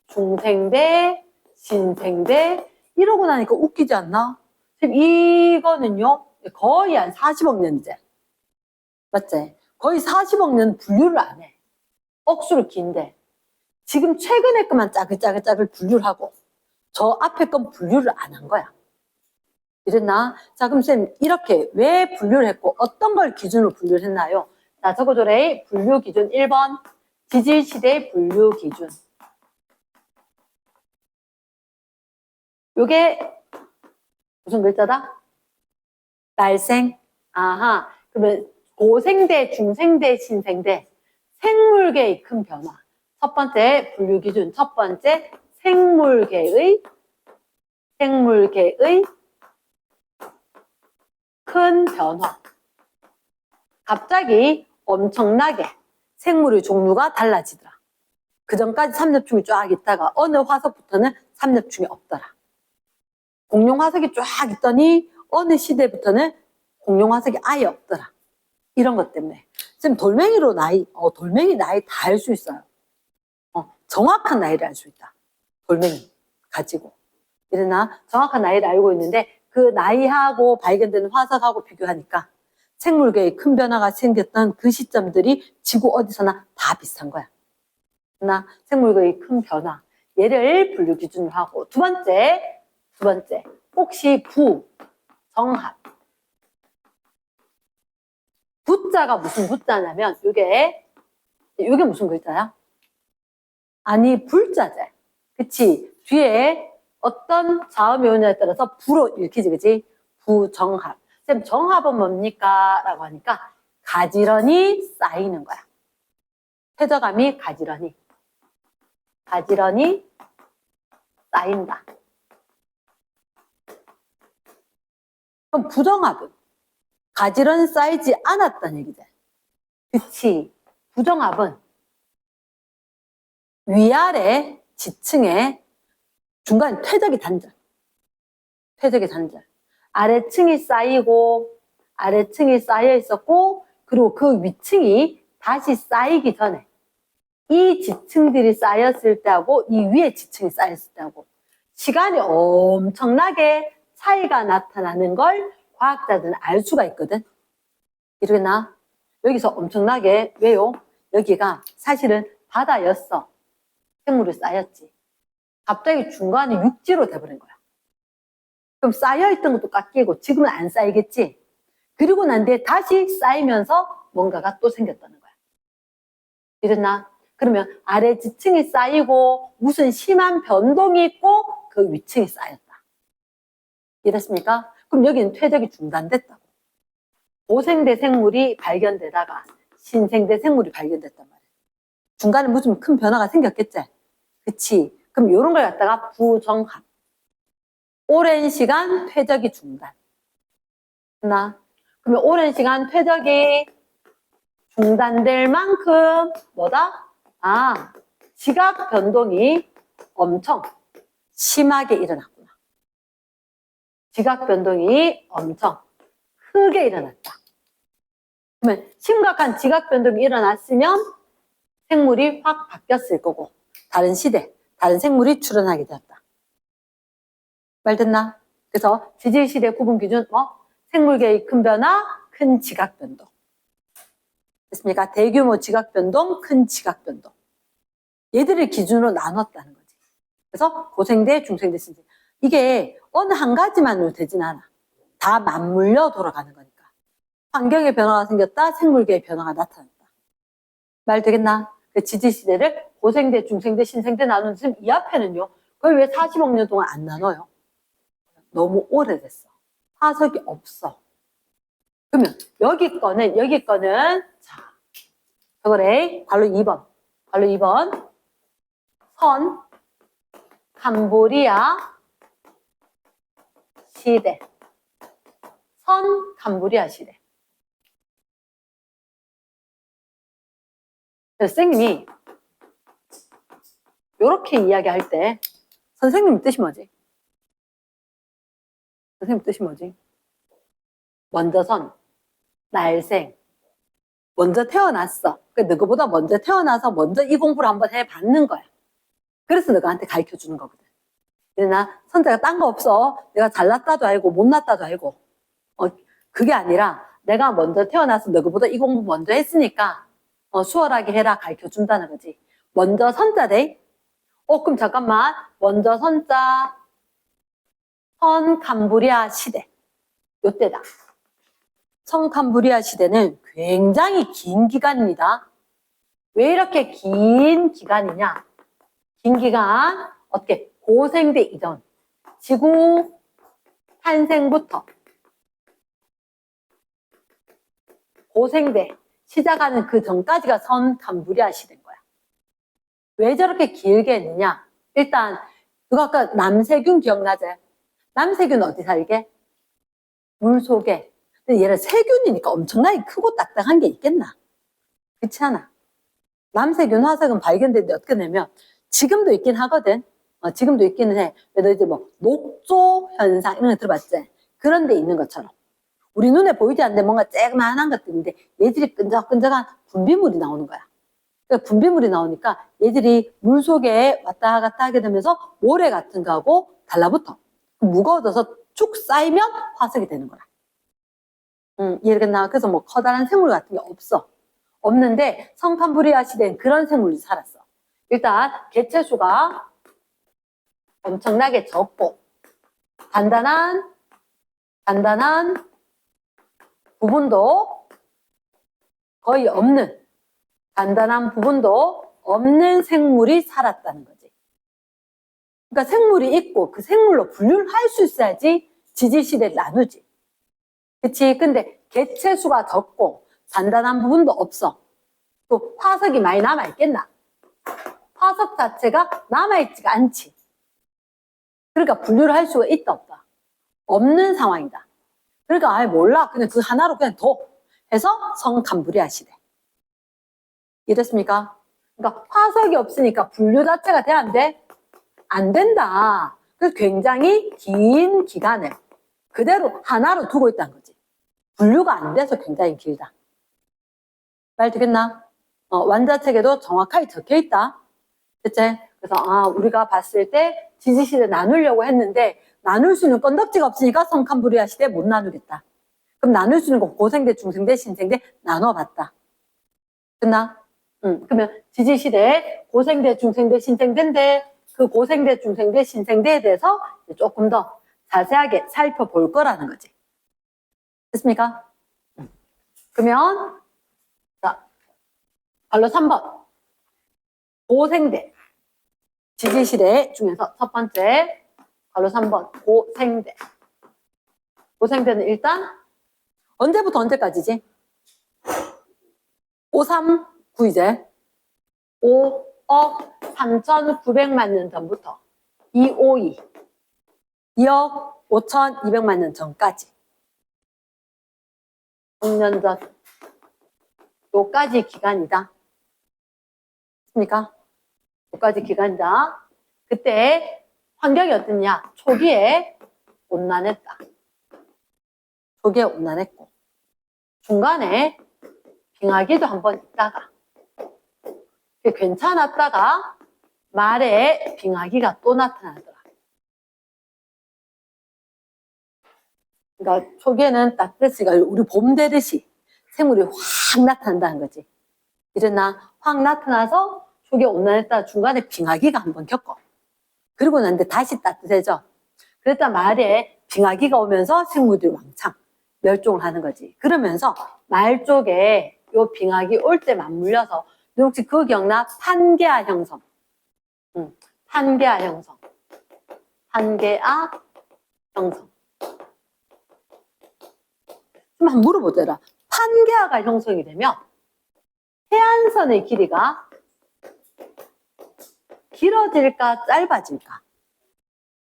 Speaker 1: 중생대, 신생대 이러고 나니까 웃기지 않나? 지금 이거는요 거의 한 40억 년이지. 맞지? 거의 40억 년 분류를 안 해. 억수로 긴데 지금 최근에 것만 짜글짜글 분류를 하고 저 앞에 건 분류를 안 한 거야. 이랬나? 자, 그럼 쌤 이렇게 왜 분류를 했고 어떤 걸 기준으로 분류를 했나요? 자, 적어줘래. 분류 기준 1번. 지질시대 분류 기준. 요게 무슨 글자다? 날생. 아하. 그러면 고생대, 중생대, 신생대. 생물계의 큰 변화. 첫 번째 분류 기준. 첫 번째 생물계의 큰 변화. 갑자기 엄청나게 생물의 종류가 달라지더라. 그 전까지 삼엽충이 쫙 있다가 어느 화석부터는 삼엽충이 없더라. 공룡 화석이 쫙 있더니 어느 시대부터는 공룡 화석이 아예 없더라. 이런 것 때문에. 지금 돌멩이 나이 다 알 수 있어요. 정확한 나이를 알 수 있다. 돌멩이 가지고. 이러나 정확한 나이를 알고 있는데 그 나이하고 발견되는 화석하고 비교하니까 생물계의 큰 변화가 생겼던 그 시점들이 지구 어디서나 다 비슷한 거야. 그러나 생물계의 큰 변화. 얘를 분류 기준으로 하고 두 번째 혹시 부정합. 부자가 무슨 부자냐면 이게 무슨 글자야? 아니 불자재. 그치? 뒤에 어떤 자음이 오냐에 따라서 부로 읽히지, 그치? 부정합. 쌤, 정합은 뭡니까? 라고 하니까 가지런히 쌓이는 거야. 퇴적함이 가지런히 쌓인다. 그럼 부정합은 가지런히 쌓이지 않았다는 얘기지. 그치? 부정합은 위아래 지층에 중간에 퇴적이 단절. 아래층이 쌓여 있었고, 그리고 그 위층이 다시 쌓이기 전에 이 지층들이 쌓였을 때하고 이 위에 지층이 쌓였을 때하고 시간이 엄청나게 차이가 나타나는 걸 과학자들은 알 수가 있거든. 이러나 여기서 엄청나게 왜요? 여기가 사실은 바다였어. 생물이 쌓였지. 갑자기 중간에 육지로 돼버린 거야. 그럼 쌓여있던 것도 깎이고 지금은 안 쌓이겠지. 그리고 난 뒤에 다시 쌓이면서 뭔가가 또 생겼다는 거야. 이랬나? 그러면 아래 지층이 쌓이고 무슨 심한 변동이 있고 그 위층이 쌓였다. 이랬습니까? 그럼 여기는 퇴적이 중단됐다고. 고생대 생물이 발견되다가 신생대 생물이 발견됐단 말이야. 중간에 무슨 큰 변화가 생겼겠지? 그치? 그럼 이런 걸 갖다가 부정합. 오랜 시간 퇴적이 중단. 그러면 오랜 시간 퇴적이 중단될 만큼 뭐다? 지각 변동이 엄청 심하게 일어났구나. 지각 변동이 엄청 크게 일어났다. 그러면 심각한 지각 변동이 일어났으면 생물이 확 바뀌었을 거고 다른 시대, 다른 생물이 출현하게 되었다. 말 됐나? 그래서 지질시대 구분 기준 생물계의 큰 변화, 큰 지각 변동. 됐습니까? 대규모 지각 변동, 큰 지각 변동. 얘들을 기준으로 나눴다는 거지. 그래서 고생대, 중생대, 신생대. 이게 어느 한 가지만으로 되진 않아. 다 맞물려 돌아가는 거니까. 환경의 변화가 생겼다, 생물계의 변화가 나타났다. 말 되겠나? 그 지질시대를 고생대, 중생대, 신생대 나누는 지금 이 앞에는요. 그걸 왜 40억 년 동안 안 나눠요? 너무 오래됐어. 화석이 없어. 그러면 여기 거는 자, 저거래. 발로 2번. 선 캄보리아 시대. 그래서 선생님이 이렇게 이야기할 때 선생님 뜻이 뭐지? 먼저 선, 날생, 먼저 태어났어. 그러니까 너보다 먼저 태어나서 먼저 이 공부를 한번 해봤는 거야. 그래서 너한테 가르쳐 주는 거거든. 그러나 선택가 딴 거 없어. 내가 잘났다도 알고 못났다도 알고. 그게 아니라 내가 먼저 태어나서 너보다 이 공부 먼저 했으니까 수월하게 해라 가르쳐 준다는 거지. 먼저 선자대. 그럼 잠깐만. 먼저 선자. 선캄브리아 시대. 요때다. 선캄브리아 시대는 굉장히 긴 기간입니다. 왜 이렇게 긴 기간이냐? 긴 기간, 어떻게? 고생대 이전. 지구 탄생부터 고생대 시작하는 그 전까지가 선캄브리아 시대인 거야. 왜 저렇게 길게 했느냐? 일단, 그거 아까 남세균 기억나지? 남세균 어디 살게? 물 속에. 근데 얘는 세균이니까 엄청나게 크고 딱딱한 게 있겠나? 그렇지 않아? 남세균 화석은 발견됐는데 어떻게 되면 지금도 있긴 하거든. 지금도 있기는 해. 왜 너희들 뭐 녹조 현상 이런 거 들어봤지? 그런 데 있는 것처럼. 우리 눈에 보이지 않는데 뭔가 쬐그만한 것들인데 얘들이 끈적끈적한 분비물이 나오는 거야. 그러니까 분비물이 나오니까 얘들이 물 속에 왔다 갔다 하게 되면서 모래 같은 거하고 달라붙어. 무거워져서 쭉 쌓이면 화석이 되는 거라. 이해겠나? 그래서 뭐 커다란 생물 같은 게 없어. 없는데 선캄브리아 시대엔 그런 생물이 살았어. 일단 개체수가 엄청나게 적고 단단한 부분도 거의 없는 단단한 부분도 없는 생물이 살았다는 거지. 그러니까 생물이 있고 그 생물로 분류를 할 수 있어야지 지질시대를 나누지. 그치? 근데 개체수가 적고 단단한 부분도 없어. 또 화석이 많이 남아있겠나? 화석 자체가 남아있지가 않지. 그러니까 분류를 할 수가 있다 없다? 없는 상황이다. 그러니까 아예 몰라. 그냥 그 하나로 그냥 둬. 해서 선캄브리아 시대. 이해됐습니까? 그러니까 화석이 없으니까 분류 자체가 돼 안 돼? 안 된다. 그래서 굉장히 긴 기간을 그대로 하나로 두고 있다는 거지. 분류가 안 돼서 굉장히 길다. 말 되겠나? 완자책에도 정확하게 적혀 있다. 그치? 그래서 우리가 봤을 때 지지시대 나누려고 했는데 나눌 수 있는 건덕지가 없으니까 선캄브리아 시대 못 나누겠다. 그럼 나눌 수 있는 거 고생대, 중생대, 신생대 나눠봤다. 끝나? 그러면 지지시대 고생대, 중생대, 신생대인데 그 고생대, 중생대, 신생대에 대해서 조금 더 자세하게 살펴볼 거라는 거지. 됐습니까? 그러면 자, 발로 3번 고생대 지지시대 중에서 첫 번째 발로 3번 고생대. 고생대는 일단 언제부터 언제까지지? 539 이제 5억 3,900만 년 전부터 252 2억 5,200만 년 전까지 6년 전 요까지 기간이다. 맞습니까? 요까지 기간이다. 그때 환경이 어땠냐? 초기에 온난했다. 초기에 온난했고 중간에 빙하기도 한번 있다가 괜찮았다가 말에 빙하기가 또 나타나더라. 그러니까 초기에는 따뜻했으니까 우리 봄 되듯이 생물이 확 나타난다는 거지. 이러나 확 나타나서 초기에 온난했다가 중간에 빙하기가 한번 겪어. 그리고 난데 다시 따뜻해져. 그랬다 말에 빙하기가 오면서 생물들이 왕창 멸종을 하는 거지. 그러면서 말 쪽에 요 빙하기 올 때 맞물려서 혹시 그거 기억나? 판게아 형성. 판게아 형성. 판게아 형성. 좀 한번 물어보더라. 판게아가 형성이 되면 해안선의 길이가 길어질까 짧아질까?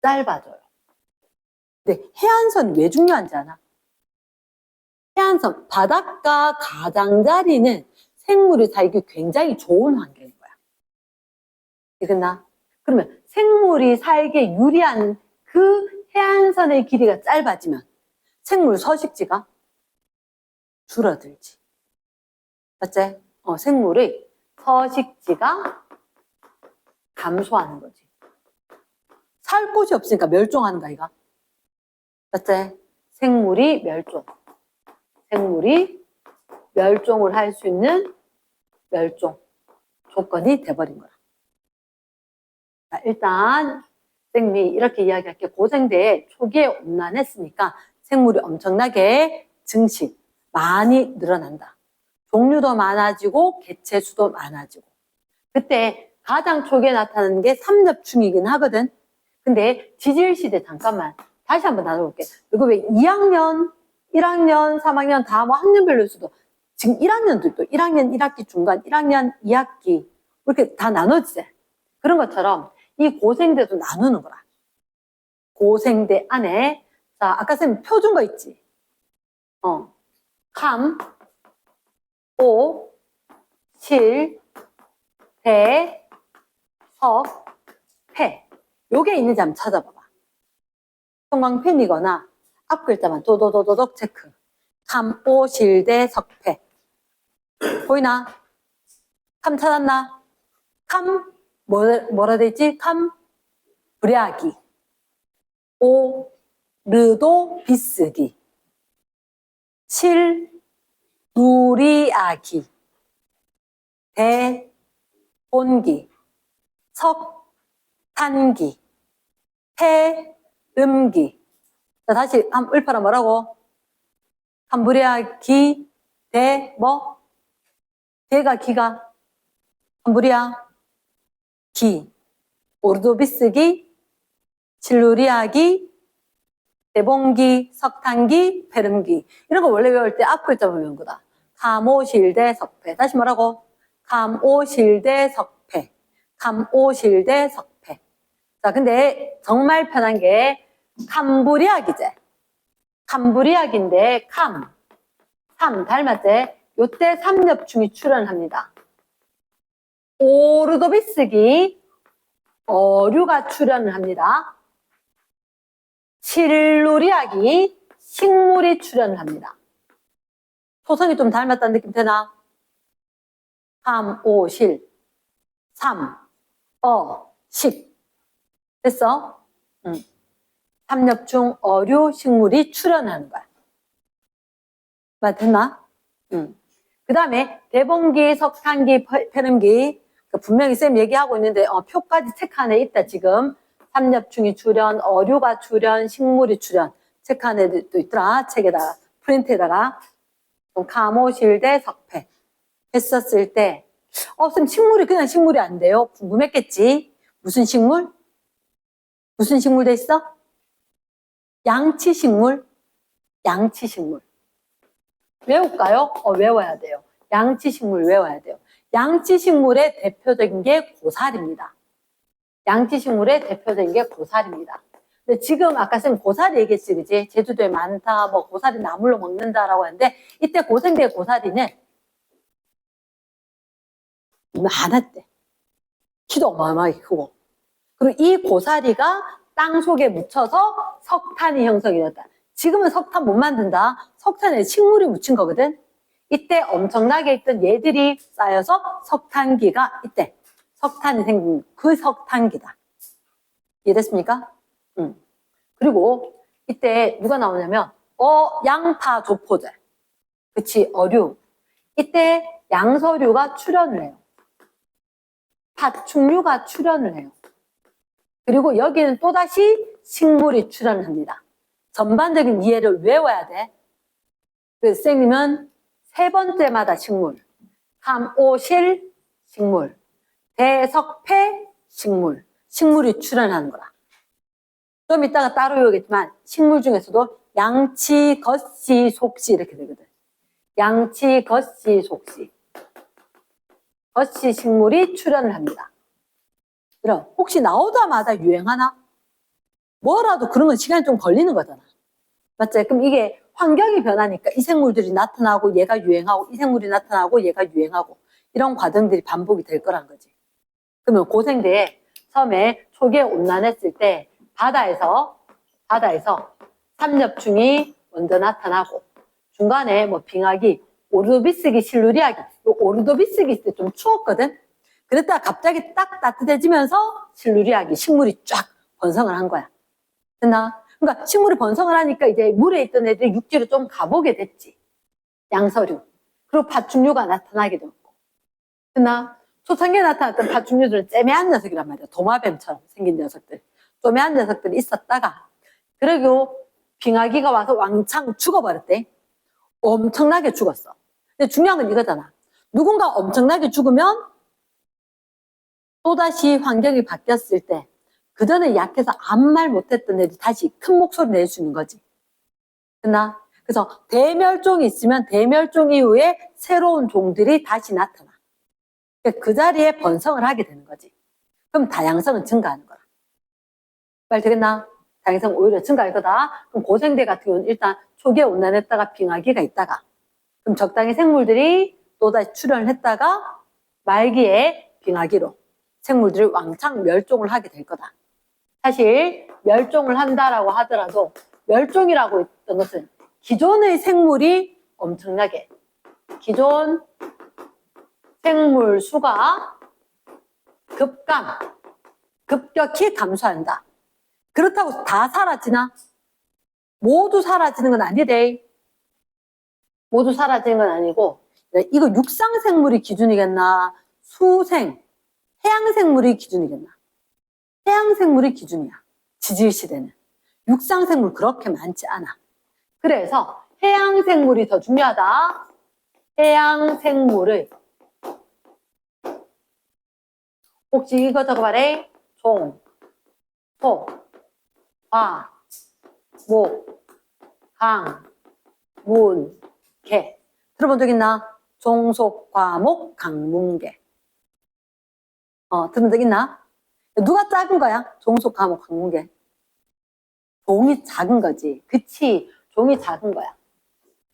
Speaker 1: 짧아져요. 근데 해안선이 왜 중요한지 아나? 해안선, 바닷가 가장자리는 생물이 살기 굉장히 좋은 환경인 거야. 이겠나? 그러면 생물이 살기에 유리한 그 해안선의 길이가 짧아지면 생물 서식지가 줄어들지. 맞지? 생물의 서식지가 감소하는 거지. 살 곳이 없으니까 멸종하는 거야, 이거. 맞지? 생물이 멸종을 할 수 있는 멸종 조건이 돼버린 거야. 자, 일단 선생님이 이렇게 이야기할게. 고생대에 초기에 온난했으니까 생물이 엄청나게 증식, 많이 늘어난다. 종류도 많아지고 개체 수도 많아지고. 그때 가장 초기에 나타나는 게 삼엽충이긴 하거든. 근데 지질시대 잠깐만 다시 한번 나눠볼게. 이거 왜 2학년, 1학년, 3학년 다 뭐 학년별로 수도 지금 1학년들도 1학년 1학기 중간, 1학년 2학기 이렇게 다 나눠지지. 그런 것처럼 이 고생대도 나누는 거라. 고생대 안에 자 아까 선생님 표 준 거 있지. 감, 오, 실, 대, 석, 패. 요게 있는지 한번 찾아봐봐. 형광펜이거나 앞 글자만 도도도도독 체크. 감, 오, 실, 대, 석, 패. 보이나? 감 찾았나? 감, 뭐라 돼 있지? 감, 불야기. 오, 르도, 비스기. 실, 누리아기. 대, 본기. 석, 탄기. 태, 음기. 자, 다시 한번 읊어라 뭐라고? 함부리아기, 대, 뭐? 대가 기가. 함부리아, 기. 오르도비스기, 실루리아기, 대봉기, 석탄기, 페름기. 이런 거 원래 외울 때 앞 글자 보면 거다. 감오실대 석패. 다시 뭐라고? 감오실대 석패. 감오실대 석패. 자, 근데 정말 편한 게 캄브리아기제. 캄브리아기인데 삼 닮았지? 요때 삼엽충이 출현합니다. 오르도비스기 어류가 출현을 합니다. 실루리아기 식물이 출현을 합니다. 초성이 좀 닮았다는 느낌 되나? 삼, 오, 실, 삼, 식. 됐어? 삼엽충 어류 식물이 출현하는 거야. 맞나? 그 다음에 대봉기, 석탄기, 페름기. 분명히 쌤 얘기하고 있는데 표까지 책 안에 있다 지금. 삼엽충이 출현, 어류가 출현, 식물이 출현. 책 안에도 있더라. 책에다가 프린트에다가 감오실대 석패 했었을 때 쌤 식물이 그냥 식물이 안 돼요. 궁금했겠지. 무슨 식물? 무슨 식물 돼 있어? 양치식물. 양치식물. 외울까요? 외워야 돼요. 양치식물 외워야 돼요. 양치식물의 대표적인 게 고사리입니다. 양치식물의 대표적인 게 고사리입니다. 근데 지금 아까 쌤 고사리 얘기했지, 그지? 제주도에 많다, 뭐 고사리 나물로 먹는다라고 하는데 이때 고생대 고사리는 많았대. 키도 어마어마하게 크고. 그리고 이 고사리가 땅 속에 묻혀서 석탄이 형성이 됐다. 지금은 석탄 못 만든다. 석탄에 식물이 묻힌 거거든. 이때 엄청나게 있던 얘들이 쌓여서 석탄기가 이때 석탄이 생긴 그 석탄기다. 이해됐습니까? 그리고 이때 누가 나오냐면 양파 조포제. 그치, 어류. 이때 양서류가 출현을 해요. 파충류가 출현을 해요. 그리고 여기는 또다시 식물이 출현을 합니다. 전반적인 이해를 외워야 돼. 그래서 선생님은 세 번째마다 식물, 감오실 식물, 대석패 식물, 식물이 출현하는 거라. 좀 이따가 따로 외우겠지만 식물 중에서도 양치, 겉시, 속시 이렇게 되거든. 양치, 겉시, 속시. 겉시 식물이 출현을 합니다. 그럼 혹시 나오자마자 유행하나? 뭐라도 그런 건 시간이 좀 걸리는 거잖아. 맞지? 그럼 이게 환경이 변하니까 이 생물들이 나타나고 얘가 유행하고 이 생물이 나타나고 얘가 유행하고 이런 과정들이 반복이 될 거란 거지. 그러면 고생대에 처음에 초기에 온난했을 때 바다에서 삼엽충이 먼저 나타나고 중간에 뭐 빙하기, 오르도비스기, 실루리아기. 오르도비스기 있을 때 좀 추웠거든. 그랬다가 갑자기 딱 따뜻해지면서 실루리아기 식물이 쫙 번성을 한 거야. 됐나? 그러니까 식물이 번성을 하니까 이제 물에 있던 애들이 육지로 좀 가보게 됐지. 양서류. 그리고 파충류가 나타나게 됐고. 됐나? 초창기에 나타났던 파충류들은 째매한 녀석이란 말이야. 도마뱀처럼 생긴 녀석들. 쪼매한 녀석들이 있었다가 그리고 빙하기가 와서 왕창 죽어버렸대. 엄청나게 죽었어. 근데 중요한 건 이거잖아. 누군가 엄청나게 죽으면 또다시 환경이 바뀌었을 때 그전에 약해서 아무 말 못했던 애들이 다시 큰 목소리 낼 수 있는 거지. 됐나? 그래서 대멸종이 있으면 대멸종 이후에 새로운 종들이 다시 나타나. 그 자리에 번성을 하게 되는 거지. 그럼 다양성은 증가하는 거야. 말 되겠나? 다양성 오히려 증가할 거다. 그럼 고생대 같은 경우는 일단 초기에 온난했다가 빙하기가 있다가 그럼 적당히 생물들이 또다시 출현을 했다가 말기에 빙하기로 생물들이 왕창 멸종을 하게 될 거다. 사실 멸종을 한다라고 하더라도 멸종이라고 했던 것은 기존의 생물이 엄청나게 기존 생물 수가 급격히 감소한다. 그렇다고 다 사라지나? 모두 사라지는 건 아니래. 모두 사라지는 건 아니고 이거 육상생물이 기준이겠나? 수생, 해양생물이 기준이겠나? 해양생물이 기준이야. 지질시대는. 육상생물 그렇게 많지 않아. 그래서 해양생물이 더 중요하다. 해양생물의 혹시 이거 적어봐래? 종, 소, 화, 목, 강, 문, 개. 들어본 적 있나? 종속, 과목, 강문계. 들어본 적 있나? 누가 작은 거야? 종속, 과목, 강문계. 종이 작은 거지. 그치? 종이 작은 거야.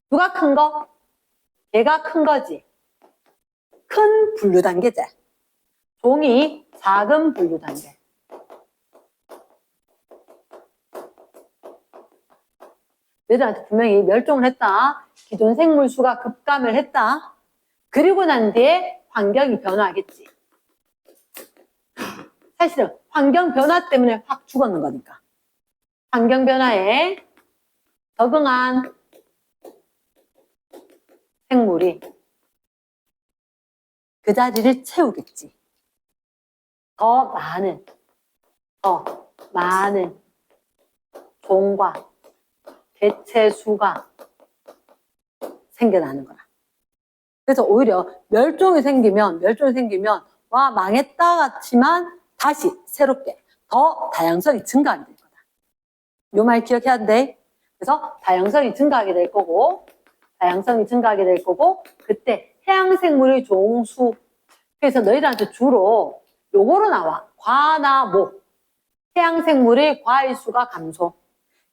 Speaker 1: 누가 큰 거? 개가 큰 거지. 큰 분류단계제. 종이 작은 분류단계. 얘들한테 분명히 멸종을 했다. 기존 생물 수가 급감을 했다. 그리고 난 뒤에 환경이 변화하겠지. 사실은 환경 변화 때문에 확 죽었는 거니까. 환경 변화에 적응한 생물이 그 자리를 채우겠지. 더 많은 종과 개체 수가 생겨나는 거라. 그래서 오히려 멸종이 생기면 와 망했다 같지만 다시 새롭게 더 다양성이 증가하게 될 거다. 요 말 기억해야 돼. 그래서 다양성이 증가하게 될 거고 그때 해양생물의 종수. 그래서 너희들한테 주로 요거로 나와. 과나 목. 해양생물의 과의 수가 감소.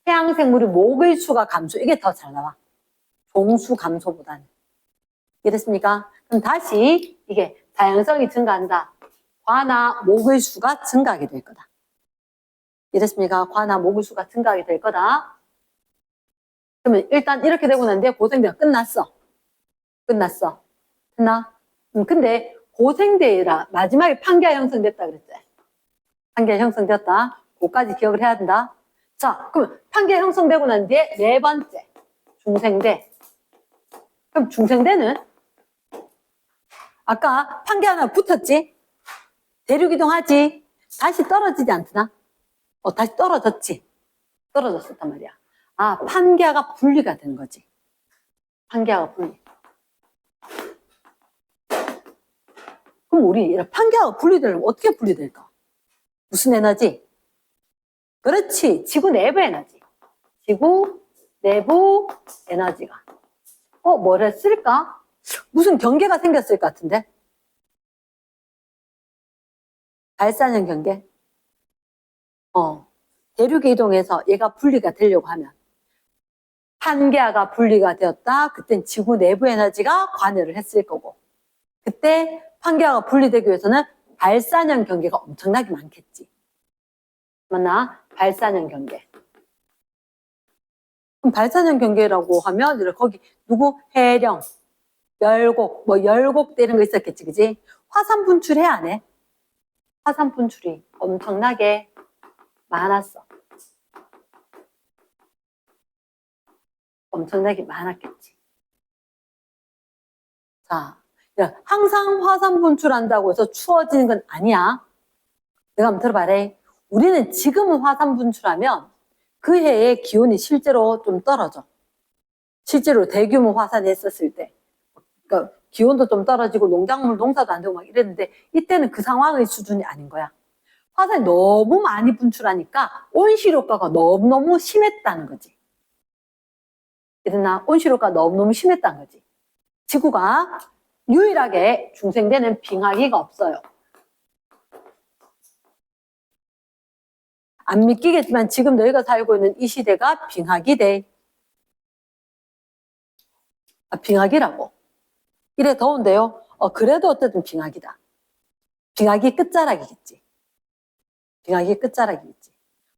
Speaker 1: 해양생물의 목의 수가 감소. 이게 더 잘 나와. 종수 감소보다는. 이해됐습니까? 그럼 다시 이게 다양성이 증가한다. 과나 목의 수가 증가하게 될 거다. 이해됐습니까? 과나 목의 수가 증가하게 될 거다. 그러면 일단 이렇게 되고 난 뒤에 고생대가 끝났어. 됐나? 근데 고생대라 마지막에 판기가 형성됐다 그랬지. 판기가 형성되었다. 그거까지 기억을 해야 된다. 자, 그럼 판기가 형성되고 난 뒤에 네 번째 중생대. 그럼 중생대는 아까 판기 하나 붙었지? 대륙이동하지? 다시 떨어지지 않더나? 다시 떨어졌지? 떨어졌었단 말이야. 아, 판기가 분리가 되는 거지. 판기가 분리. 그럼 우리 판기가 분리되려면 어떻게 분리될까? 무슨 에너지? 그렇지. 지구 내부 에너지. 지구 내부 에너지가. 뭐를 쓸까? 무슨 경계가 생겼을 것 같은데? 발산형 경계? 대륙 이동해서 얘가 분리가 되려고 하면 판게아가 분리가 되었다. 그땐 지구 내부 에너지가 관여를 했을 거고 그때 판게아가 분리되기 위해서는 발산형 경계가 엄청나게 많겠지. 맞나? 발산형 경계. 그럼 발산형 경계라고 하면 거기 누구? 해령, 열곡, 열곡대 이런 거 있었겠지, 그지? 화산 분출해 안 해? 화산 분출이 엄청나게 많았어. 엄청나게 많았겠지. 자, 야, 항상 화산 분출한다고 해서 추워지는 건 아니야. 내가 한번 들어봐래. 우리는 지금은 화산 분출하면 그 해의 기온이 실제로 좀 떨어져. 실제로 대규모 화산이 했었을 때. 그러니까 기온도 좀 떨어지고 농작물 농사도 안 되고 막 이랬는데 이때는 그 상황의 수준이 아닌 거야. 화산이 너무 많이 분출하니까 온실효과가 너무너무 심했다는 거지. 이랬나? 온실효과가 너무너무 심했다는 거지. 지구가 유일하게 중생대는 빙하기가 없어요. 안 믿기겠지만 지금 너희가 살고 있는 이 시대가 빙하기대. 빙하기라고. 이래 더운데요. 그래도 어쨌든 빙하기다. 빙하기 끝자락이겠지. 빙하기 끝자락이겠지.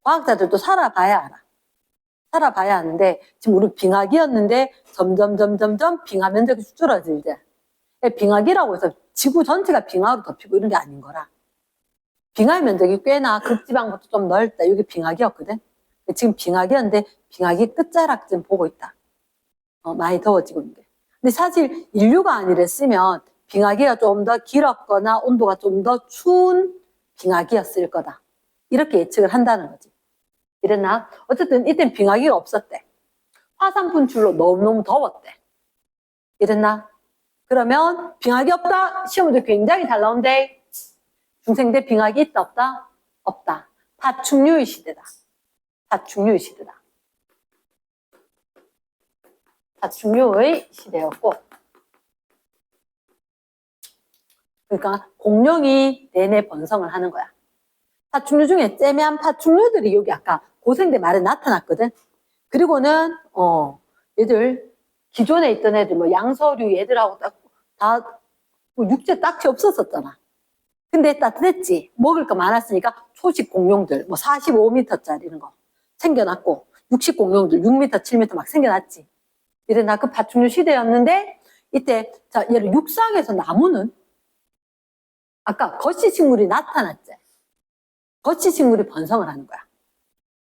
Speaker 1: 과학자들도 살아봐야 알아. 살아봐야 하는데 지금 우리 빙하기였는데 점점 빙하 면적이 줄어들지. 빙하기라고 해서 지구 전체가 빙하로 덮이고 이런 게 아닌 거라. 빙하의 면적이 꽤나 극지방부터 좀 넓다. 이게 빙하기였거든. 지금 빙하기였는데 빙하기 끝자락쯤 보고 있다. 많이 더워지고 있는데. 근데 사실 인류가 아니랬으면 빙하기가 좀 더 길었거나 온도가 좀 더 추운 빙하기였을 거다. 이렇게 예측을 한다는 거지. 이랬나? 어쨌든 이땐 빙하기가 없었대. 화산 분출로 너무너무 더웠대. 이랬나? 그러면 빙하기 없다? 시험도 굉장히 잘 나온대. 중생대 빙하기 있다 없다? 없다. 파충류의 시대다. 파충류의 시대다. 파충류의 시대였고, 그러니까 공룡이 내내 번성을 하는 거야. 파충류 중에 째매한 파충류들이 여기 아까 고생대 말에 나타났거든. 그리고는 얘들 기존에 있던 애들 뭐 양서류 얘들하고 다 뭐 육체 딱지 없었었잖아. 근데 따뜻했지. 먹을 거 많았으니까 초식 공룡들 뭐 45m짜리 이런 거 생겨났고, 육식 공룡들 6m, 7m 막 생겨났지. 이래나 그 파충류 시대였는데, 이때 자 얘를 육상에서 나무는 아까 거시식물이 나타났지. 거시식물이 번성을 하는 거야.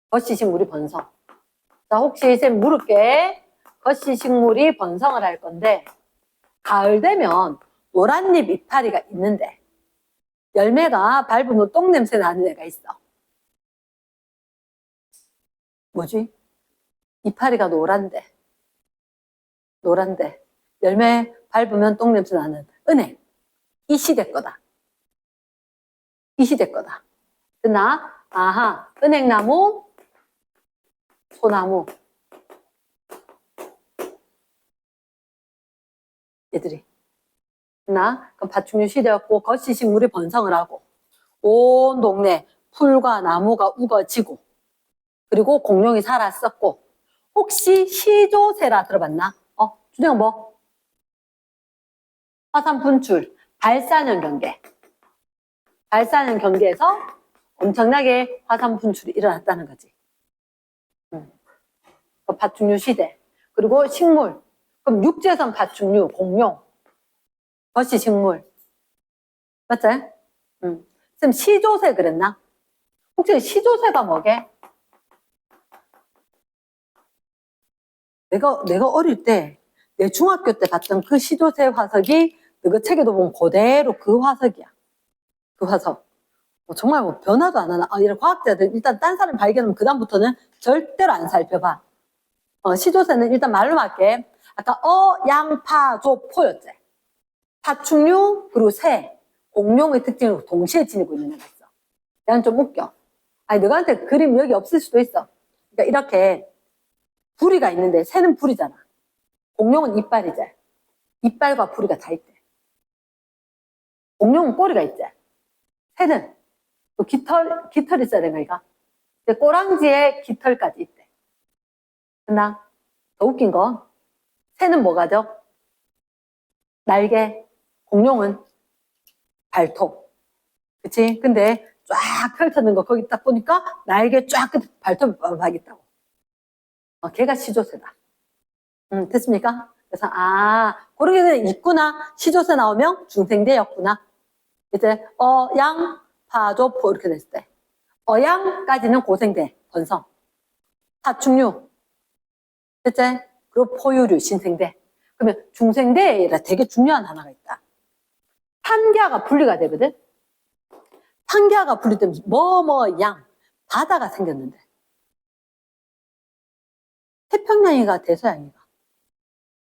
Speaker 1: 거시식물이 번성. 자, 혹시 쌤 물을게. 거시식물이 번성을 할 건데, 가을 되면 노란잎 이파리가 있는데 열매가 밟으면 똥냄새 나는 애가 있어. 뭐지? 이파리가 노란데 열매 밟으면 똥냄새 나는 은행. 이 시대 거다. 이 시대 거다. 그나 아하, 은행나무, 소나무 얘들이 그럼 파충류 시대였고, 거시식물이 번성을 하고 온 동네 풀과 나무가 우거지고, 그리고 공룡이 살았었고. 혹시 시조새라 들어봤나? 주제가 뭐? 화산 분출, 발사능 경계. 발사능 경계에서 엄청나게 화산 분출이 일어났다는 거지. 파충류 시대. 그리고 식물. 그럼 육지에선 파충류, 공룡, 거시식물. 맞지? 쌤 시조새 그랬나? 혹시 시조새가 뭐게? 내가 어릴 때, 내 중학교 때 봤던 그 시조새 화석이 너그 책에도 보면 그대로 그 화석이야. 그 화석. 정말 뭐 변화도 안 하나. 이런 과학자들 일단 딴 사람 발견하면 그다음부터는 절대로 안 살펴봐. 시조새는 일단 말로 할게. 아까 양, 파, 조, 포였지. 파충류, 그리고 새, 공룡의 특징을 동시에 지니고 있는 애가 있어. 얘는 좀 웃겨. 아니, 너한테 그림 여기 없을 수도 있어. 그러니까 이렇게 부리가 있는데 새는 부리잖아. 공룡은 이빨이지. 이빨과 부리가 다 있대. 공룡은 꼬리가 있지. 새는 또 깃털 있어야 되는 거니까. 근데 꼬랑지에 깃털까지 있대. 그나 더 웃긴 건 새는 뭐가죠? 날개. 공룡은 발톱. 그치? 근데 쫙 펼쳐는 거 거기 딱 보니까 날개 쫙 끝에 발톱이 빡빡 있다고. 걔가 시조새다. 됐습니까? 그래서 그렇게 있구나. 시조새 나오면 중생대였구나. 이제 양, 파, 조, 포 이렇게 됐을 때 어양까지는 고생대, 번성. 파충류. 됐지? 그리고 포유류, 신생대. 그러면 중생대에 되게 중요한 하나가 있다. 판기하가 분리가 되거든. 판기하가 분리되면 양 바다가 생겼는데 태평양이가 대서양이가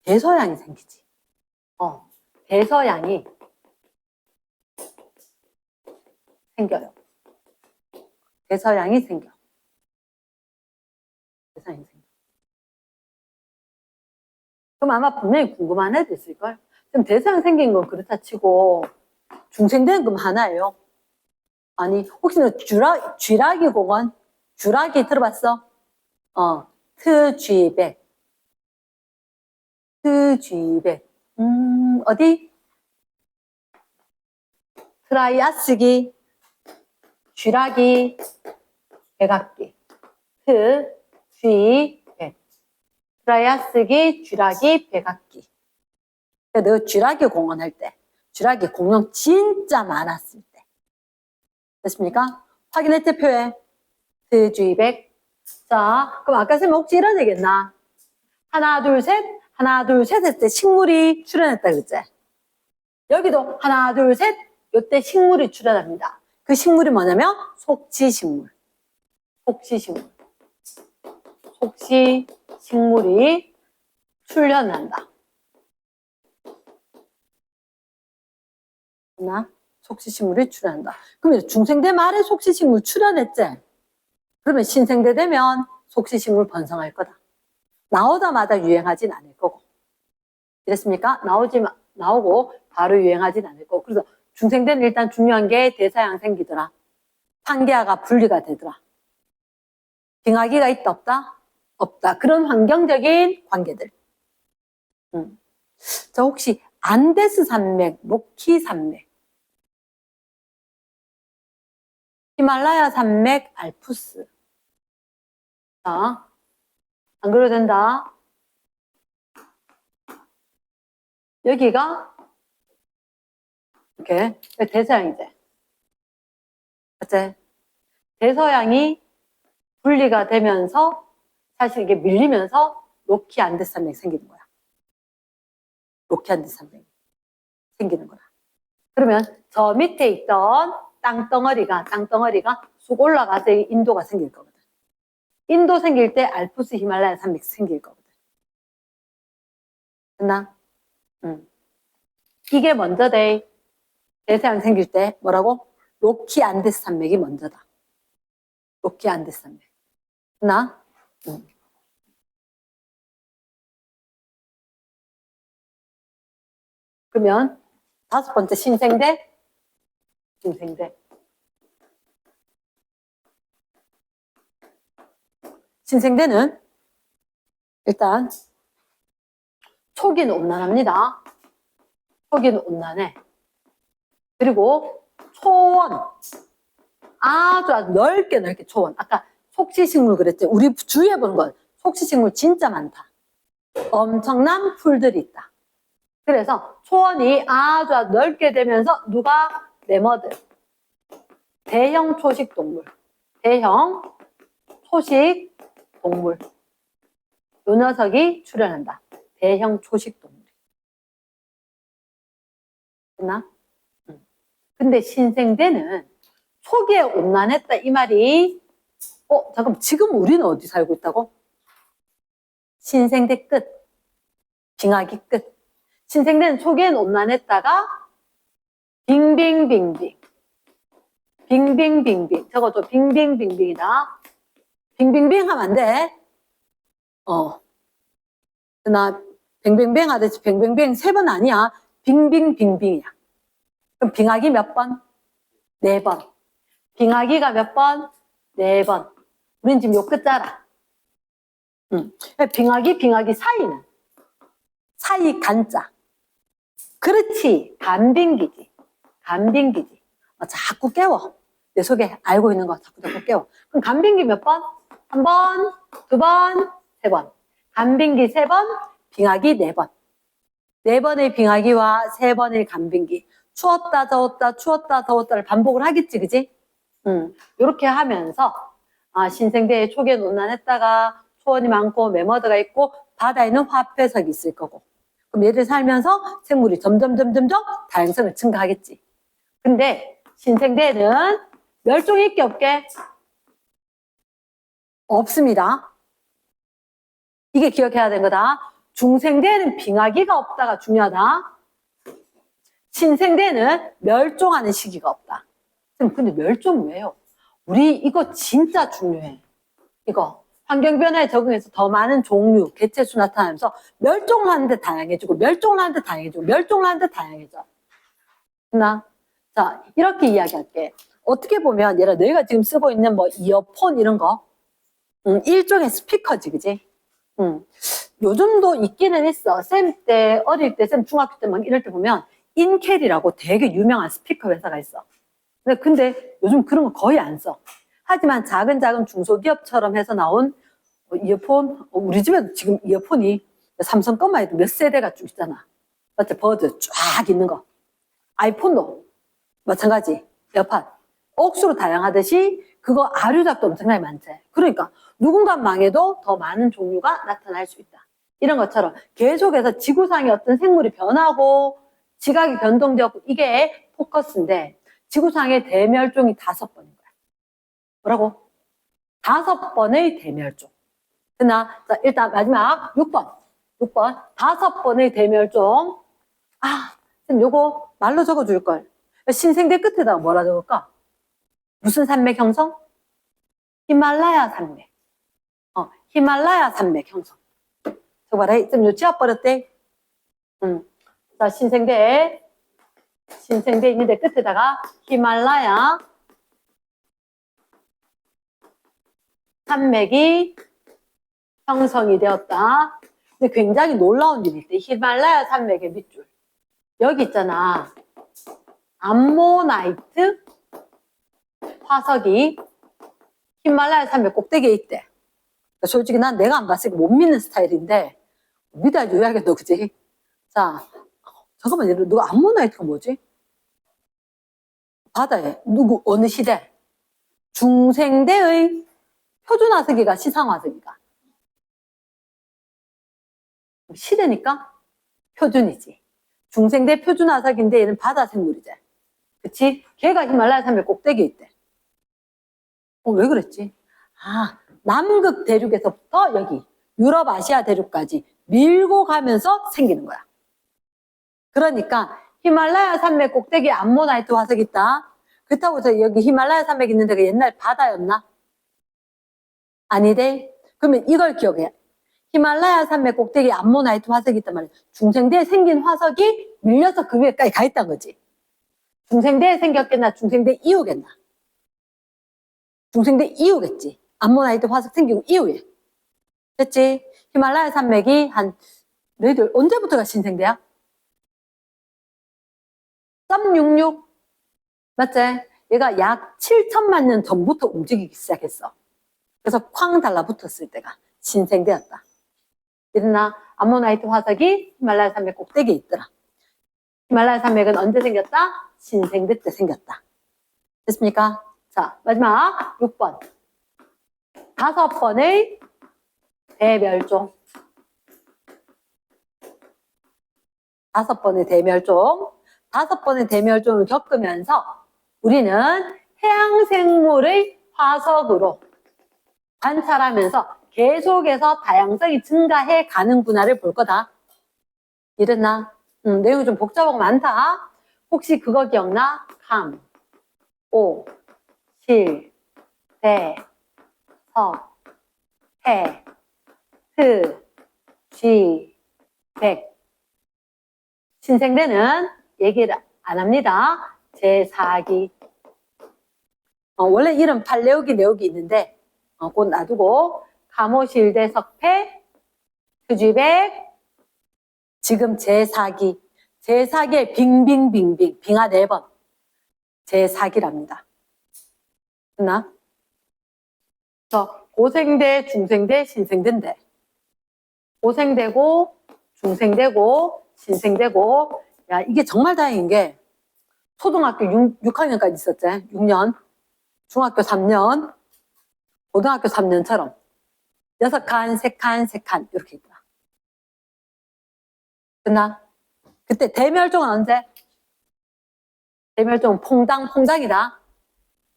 Speaker 1: 대서양이 생기지. 대서양이 생겨요. 대서양이 생겨. 대서양이 생겨. 그럼 아마 분명히 궁금한 애도 있을걸? 그럼 대서양 생긴 건 그렇다 치고 중생되는 건 하나예요. 아니, 혹시 너 쥐라기 공원? 쥐라기 들어봤어? 트쥐백. 트쥐백. 어디? 트라이아스기, 쥐라기, 백악기. 트쥐백. 트라이아스기, 쥐라기, 백악기. 너 쥐라기 공원 할 때, 쥐라기 공룡 진짜 많았을 때. 됐습니까? 확인했지, 표에? 트쥐백. 자, 그럼 아까 쌤 혹시 이런 얘기했나? 하나, 둘, 셋 했을 때 식물이 출현했다 그랬지? 여기도 하나, 둘, 셋, 요때 식물이 출현합니다. 그 식물이 뭐냐면 속시식물. 속시식물. 속시식물이 출현한다. 속시식물이 출현한다. 그러면 중생대 말에 속시식물 출현했지? 그러면 신생대 되면 속시식물 번성할 거다. 나오자마자 유행하진 않을 거고. 이랬습니까? 나오고 바로 유행하진 않을 거고. 그래서 중생대는 일단 중요한 게 대사양 생기더라. 판기하가 분리가 되더라. 빙하기가 있다 없다? 없다. 그런 환경적인 관계들. 자, 혹시 안데스 산맥, 로키 산맥, 히말라야 산맥, 알프스. 자, 안 그래도 된다. 여기가 이렇게 대서양이지. 맞지? 대서양이 분리가 되면서 사실 이게 밀리면서 로키 안데스 산맥이 생기는 거야. 로키 안데스 산맥이 생기는 거야. 그러면 저 밑에 있던 땅덩어리가 쑥 올라가서 인도가 생길 거거든. 인도 생길 때 알프스 히말라야 산맥 생길 거거든. 됐나? 이게 먼저 돼. 대서양 생길 때 뭐라고? 로키 안데스 산맥이 먼저다. 로키 안데스 산맥. 됐나? 그러면 다섯 번째 신생대, 중생대. 신생대는 일단 초기는 온난합니다. 초기는 온난해. 그리고 초원. 아주 넓게 초원. 아까 속시식물 그랬지. 우리 주위에 보는 건 속시식물 진짜 많다. 엄청난 풀들이 있다. 그래서 초원이 아주 넓게 되면서 누가? 매머드. 대형 초식 동물. 대형 초식 동물. 요 녀석이 출현한다. 대형 초식 동물. 됐나? 근데 신생대는 초기에 온난했다 이 말이 잠깐 지금 우리는 어디 살고 있다고? 신생대 끝. 빙하기 끝. 신생대는 초기에는 온난했다가 빙빙빙빙. 빙빙빙빙. 적어줘. 빙빙빙빙이다. 빙빙빙 하면 안 돼. 나 뱅뱅뱅 하듯이 뱅뱅뱅 3번 아니야. 빙빙빙빙이야. 그럼 빙하기 몇 번? 4번. 빙하기가 몇 번? 4번. 우린 지금 요 끝자라. 빙하기 사이는? 사이 간자. 그렇지. 간빙기지. 간빙기지. 자꾸 깨워. 내 속에 알고 있는 거 자꾸 깨워. 그럼 간빙기 몇 번? 1번, 2번, 3번. 간빙기 3번, 빙하기 4번. 4번의 빙하기와 3번의 간빙기. 추웠다, 더웠다, 추웠다, 더웠다를 반복을 하겠지, 그지? 요렇게 하면서, 신생대에 초기엔 온난했다가 초원이 많고 매머드가 있고 바다에는 화폐석이 있을 거고. 그럼 얘를 살면서 생물이 점점 다양성을 증가하겠지. 근데 신생대에는 멸종이 있게 없게? 없습니다. 이게 기억해야 되는 거다. 중생대에는 빙하기가 없다가 중요하다. 신생대에는 멸종하는 시기가 없다. 근데 멸종은 왜요? 우리 이거 진짜 중요해. 이거 환경변화에 적응해서 더 많은 종류, 개체수 나타나면서 멸종을 하는데 다양해지고 멸종을 하는데 다양해지고 멸종을 하는데 다양해져. 나 자, 이렇게 이야기할게. 어떻게 보면 얘라 너희가 지금 쓰고 있는 뭐 이어폰 이런 거 일종의 스피커지, 그지? 요즘도 있기는 있어. 쌤 때, 어릴 때, 쌤 중학교 때 막 이럴 때 보면 인켈이라고 되게 유명한 스피커 회사가 있어. 근데 요즘 그런 거 거의 안 써. 하지만 작은 중소기업처럼 해서 나온 이어폰, 우리 집에도 지금 이어폰이 삼성 것만 해도 몇 세대가 쭉 있잖아. 맞지? 버드 쫙 있는 거. 아이폰도 마찬가지. 에어팟. 억수로 다양하듯이 그거 아류작도 엄청나게 많지. 그러니까 누군가 망해도 더 많은 종류가 나타날 수 있다. 이런 것처럼 계속해서 지구상의 어떤 생물이 변하고 지각이 변동되었고 이게 포커스인데 지구상의 대멸종이 5번인 거야. 뭐라고? 5번의 대멸종. 그나 자, 일단 마지막 6번. 5번의 대멸종. 아, 쌤 요거 말로 적어줄 걸. 신생대 끝에다가 뭐라 적을까? 무슨 산맥 형성? 히말라야 산맥. 히말라야 산맥 형성. 저거 봐라. 좀 요 지워버렸대. 자, 신생대 있는데 끝에다가 히말라야 산맥이 형성이 되었다. 근데 굉장히 놀라운 일이 있대. 히말라야 산맥의 밑줄. 여기 있잖아. 암모나이트 화석이 히말라야 산맥 꼭대기에 있대. 솔직히 난 내가 안 봤으니까 못 믿는 스타일인데 믿어줘야겠다, 그지? 자, 잠깐만, 누가 암모나이트가 뭐지? 바다에 누구 어느 시대? 중생대의 표준화석이가 시상화석이가? 시대니까 표준이지. 중생대 표준화석인데 얘는 바다 생물이지. 그치? 걔가 히말라야 산맥 꼭대기에 있대. 왜 그랬지? 남극 대륙에서부터 여기 유럽, 아시아 대륙까지 밀고 가면서 생기는 거야. 그러니까 히말라야 산맥 꼭대기에 암모나이트 화석이 있다. 그렇다고 해서 여기 히말라야 산맥 있는 데가 옛날 바다였나? 아니래. 그러면 이걸 기억해. 히말라야 산맥 꼭대기에 암모나이트 화석이 있단 말이야. 중생대에 생긴 화석이 밀려서 그 위에까지 가 있다는 거지. 중생대에 생겼겠나? 중생대 이후겠나? 중생대 이후겠지. 암모나이트 화석 생기고 이후에. 됐지? 히말라야 산맥이 너희들 언제부터가 신생대야? 366 맞지? 얘가 약 7천만 년 전부터 움직이기 시작했어. 그래서 쾅 달라붙었을 때가 신생대였다. 그러나 암모나이트 화석이 히말라야 산맥 꼭대기에 있더라. 히말라야 산맥은 언제 생겼다? 신생대 때 생겼다. 됐습니까? 자, 마지막 6번. 5번의 대멸종. 5번의 대멸종. 5번의 대멸종을 겪으면서 우리는 해양생물의 화석으로 관찰하면서 계속해서 다양성이 증가해 가는구나를 볼 거다. 이랬나? 내용이 좀 복잡하고 많다. 혹시 그거 기억나? 감, 오, 실, 대, 석, 해, 트, 쥐, 백. 신생대는 얘기를 안 합니다. 제4기. 원래 이름 팔레오기, 네오기 있는데 곧 놔두고 가모실대 석패, 트쥐백, 지금 제4기. 제4기에 빙빙빙빙, 빙하 4번. 제4기랍니다. 됐나? 고생대, 중생대, 신생대인데 고생대고 중생대고 신생대고 야 이게 정말 다행인 게 초등학교 6학년까지 있었지. 6년, 중학교 3년, 고등학교 3년처럼 6칸, 3칸, 3칸 이렇게 있더라. 됐나? 그때 대멸종은 언제? 대멸종은 퐁당퐁당이다.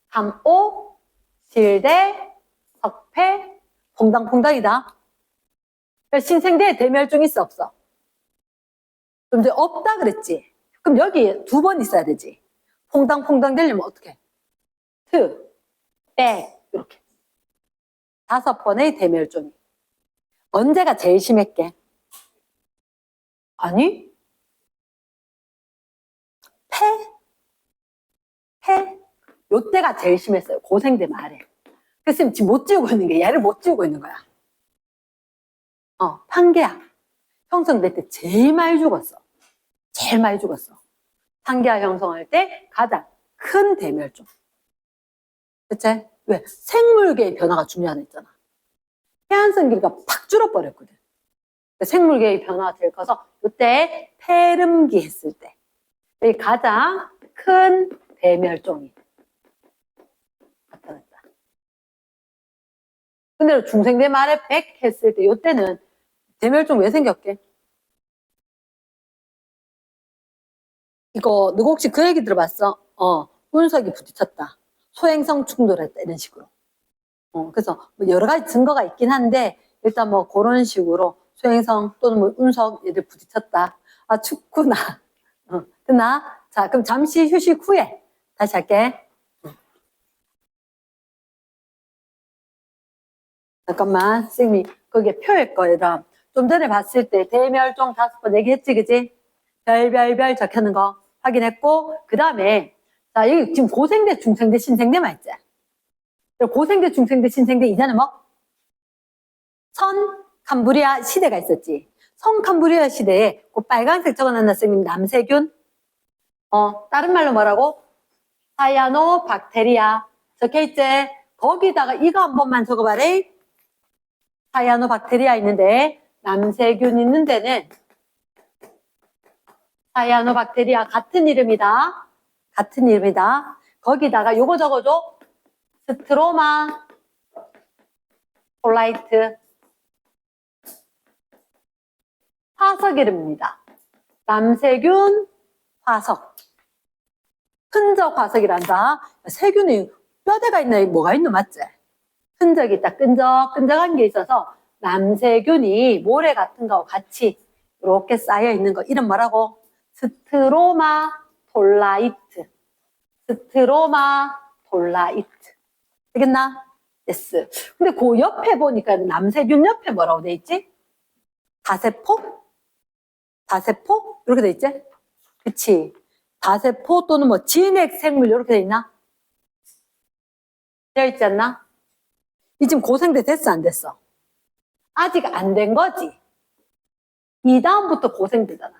Speaker 1: 감오, 실대, 석패, 퐁당퐁당이다. 신생대에 대멸종 있어, 없어? 좀 이제 없다 그랬지? 그럼 여기 두 번 있어야 되지. 퐁당퐁당 되려면 어떻게? 트, 빼, 이렇게. 5번의 대멸종이. 언제가 제일 심했게? 아니? 폐? 요때가 제일 심했어요. 고생대 말에. 그래서 지금 못 지우고 있는 게 얘를 못 지우고 있는 거야. 판계약. 형성될 때 제일 많이 죽었어. 제일 많이 죽었어. 판계약 형성할 때 가장 큰 대멸종. 그치? 왜? 생물계의 변화가 중요하다 했잖아. 해안성 길이가 팍 줄어버렸거든. 생물계의 변화가 제일 커서 이때 폐름기 했을 때 가장 큰 대멸종이 나타났다. 근데 중생대 말에 100 했을 때 이때는 대멸종 왜 생겼게? 이거 누구 혹시 그 얘기 들어봤어? 운석이 부딪혔다. 소행성 충돌했다. 이런 식으로. 그래서 뭐 여러 가지 증거가 있긴 한데 일단 뭐 그런 식으로 소행성 또는 뭐 운석 얘들 부딪혔다. 아 춥구나. 됐나? 자 그럼 잠시 휴식 후에 다시 할게. 잠깐만 선생님이 거기에 표일 거예요. 좀 전에 봤을 때 대멸종 5번 얘기했지 그지? 별별별 적혀놓은 거 확인했고 그 다음에 자 여기 지금 고생대 중생대 신생대만 있지? 고생대 중생대 신생대 이제는 뭐? 선 캄브리아 시대가 있었지. 선 캄브리아 시대에 그 빨간색 적어놨나 선생님 남세균? 다른 말로 뭐라고? 사야노 박테리아 적혀있지? 거기다가 이거 한 번만 적어봐라. 사야노 박테리아 있는데 남세균 있는 데는 사야노 박테리아 같은 이름이다. 같은 이름이다. 거기다가 요거 적어줘. 스트로마 폴라이트 화석 이름입니다. 남세균 화석. 흔적 화석이란다. 세균이 뼈대가 있나 뭐가 있노 맞지? 흔적이 있다. 끈적끈적한 게 있어서 남세균이 모래 같은 거와 같이 이렇게 쌓여 있는 거 이름 뭐라고? 스트로마 톨라이트. 스트로마 톨라이트. 되겠나? yes. 근데 그 옆에 보니까 남세균 옆에 뭐라고 돼 있지? 다세포? 다세포? 이렇게 돼 있지? 그치? 다세포 또는 뭐 진핵생물 이렇게 돼 있나? 되어 있지 않나? 이 지금 고생대 됐어 안 됐어? 아직 안 된 거지? 이 다음부터 고생되잖아.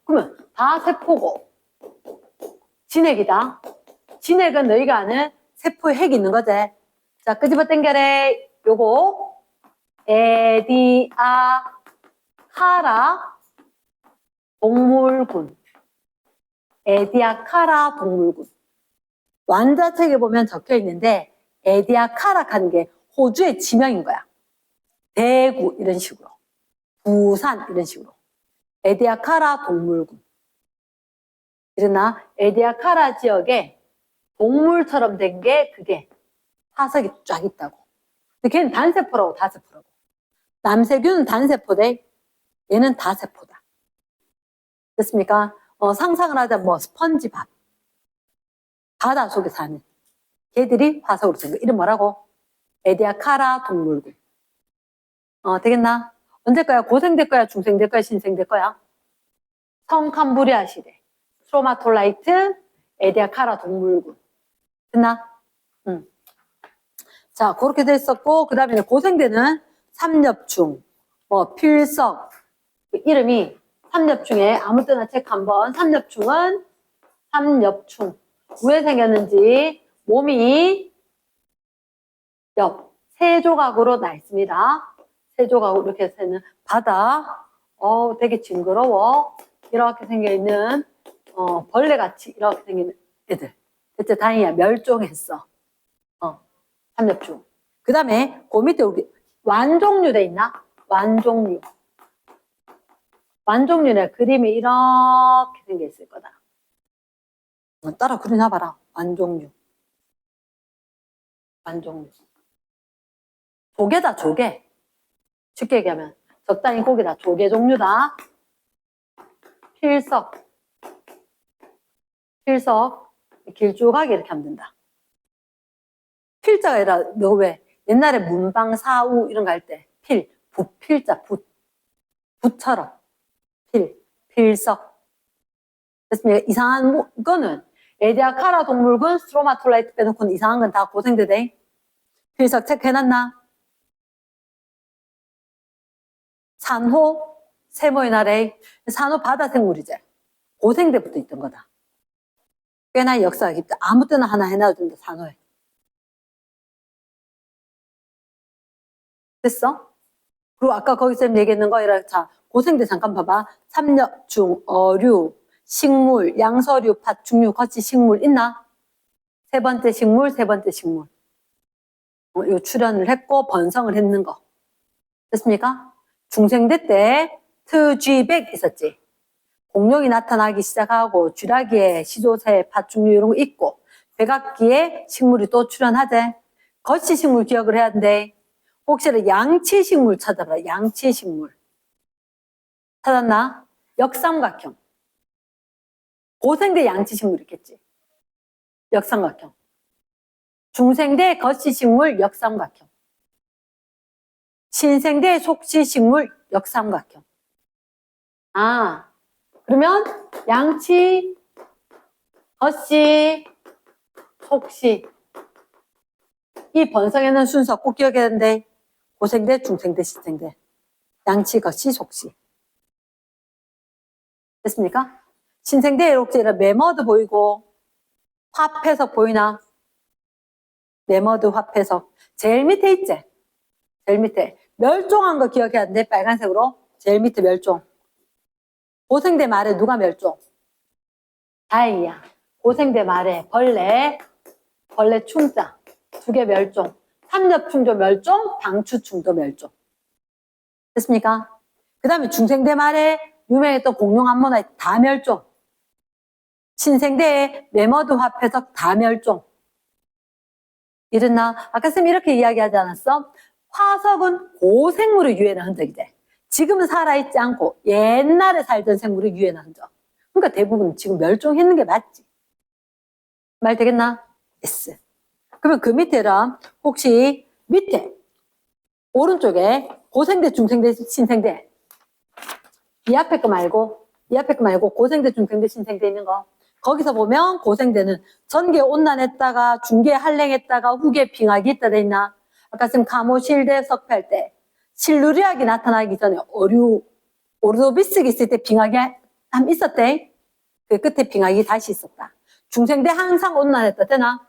Speaker 1: 그러면 다세포고 진핵이다. 진핵은 너희가 아는 세포에 핵이 있는 거지. 자, 끄집어 당겨래. 요거 에디아카라 동물군. 에디아카라 동물군. 완자책에 보면 적혀 있는데 에디아카라 하는 게 호주의 지명인 거야. 대구 이런 식으로. 부산 이런 식으로. 에디아카라 동물군. 이러나 에디아카라 지역에 동물처럼 된 게 그게 화석이 쫙 있다고. 근데 걔는 단세포라고 다세포라고. 남세균은 단세포대. 얘는 다세포다. 됐습니까? 상상을 하자 뭐 스펀지밥. 바다 속에 사는 걔들이 화석으로 된 거. 이름 뭐라고? 에디아카라 동물군. 되겠나? 언제 거야? 고생될 거야? 중생될 거야? 신생될 거야? 성캄브리아 시대. 스트로마톨라이트, 에디아카라 동물군. 됐나? 자, 그렇게 됐었고, 그 다음에 고생대는 삼엽충, 뭐, 필석. 이름이 삼엽충에 아무 때나 책 한번. 삼엽충은 삼엽충. 왜 생겼는지, 몸이 세 조각으로 나 있습니다. 세 조각으로 이렇게 해서는 바다, 되게 징그러워. 이렇게 생겨있는, 벌레같이 이렇게 생긴 애들. 대체 다행이야. 멸종했어. 삼엽충. 그 다음에 그 밑에 우리 완종류 돼 있나? 완종류. 완종류의 그림이 이렇게 생겨 있을 거다. 따라 그려놔봐라. 완종류. 완종류. 조개다, 조개. 쉽게 얘기하면 적당히 고기다. 조개 종류다. 필석. 필석. 길쭉하게 이렇게 하면 된다. 필자가 아니라 너 왜 옛날에 문방사우 이런 거 할 때 필, 부필자, 붓처럼 필석. 됐습니까? 이상한 거는 에디아카라 동물군, 스트로마톨라이트 빼놓고는 이상한 건 다 고생대 돼. 필석 체크해놨나? 산호, 세모의 나래. 산호 바다 생물이지. 고생대부터 있던 거다. 꽤나 역사가 깊다. 아무 때나 하나 해놔도 된다, 산호에. 됐어? 그리고 아까 거기서 얘기했는 거, 자, 고생대 잠깐 봐봐. 삼엽, 중, 어류, 식물, 양서류, 팥, 중류, 거치, 식물 있나? 세 번째 식물, 세 번째 식물. 요 출현을 했고 번성을 했는 거. 됐습니까? 중생대 때 트쥐백 있었지. 공룡이 나타나기 시작하고 쥐라기에 시조새, 팥, 중류 이런 거 있고 백악기에 식물이 또 출현하재. 거치 식물 기억을 해야 한대. 혹시나 양치식물 찾아봐라. 양치식물. 찾았나? 역삼각형. 고생대 양치식물 있겠지. 역삼각형. 중생대 거치식물 역삼각형. 신생대 속시식물 역삼각형. 아, 그러면 양치, 거치, 속시. 이 번성에는 순서 꼭 기억해야 되는데 고생대, 중생대, 신생대. 양치, 거치, 속시. 됐습니까? 신생대 이렇게 매머드 보이고 화폐석 보이나? 매머드 화폐석. 제일 밑에 있지? 제일 밑에. 멸종한 거 기억해야 되는데 빨간색으로. 제일 밑에 멸종. 고생대 말에 누가 멸종? 다행이야. 고생대 말에 벌레 충자. 두 개 멸종. 삼엽충도 멸종, 방추충도 멸종. 됐습니까? 그 다음에 중생대 말에 유명했던 공룡 암모나이 다 멸종. 신생대에 매머드 화폐석 다 멸종. 이랬나? 아까 쌤이 이렇게 이야기하지 않았어? 화석은 고생물의 유해나 흔적이지. 지금은 살아있지 않고 옛날에 살던 생물의 유해나 흔적. 그러니까 대부분 지금 멸종했는 게 맞지. 말 되겠나? S. 그러면 그 밑에랑 혹시 밑에 오른쪽에 고생대, 중생대, 신생대 이 앞에 거 말고 고생대, 중생대, 신생대 있는 거 거기서 보면 고생대는 전개 온난했다가 중개 한랭했다가 후계 빙하기 있다 돼 있나? 아까 지금 가모실대 석패할 때 실루리학이 나타나기 전에 오르도비스기 있을 때 빙하기 한 있었대. 그 끝에 빙하기 다시 있었다. 중생대 항상 온난했다 되나?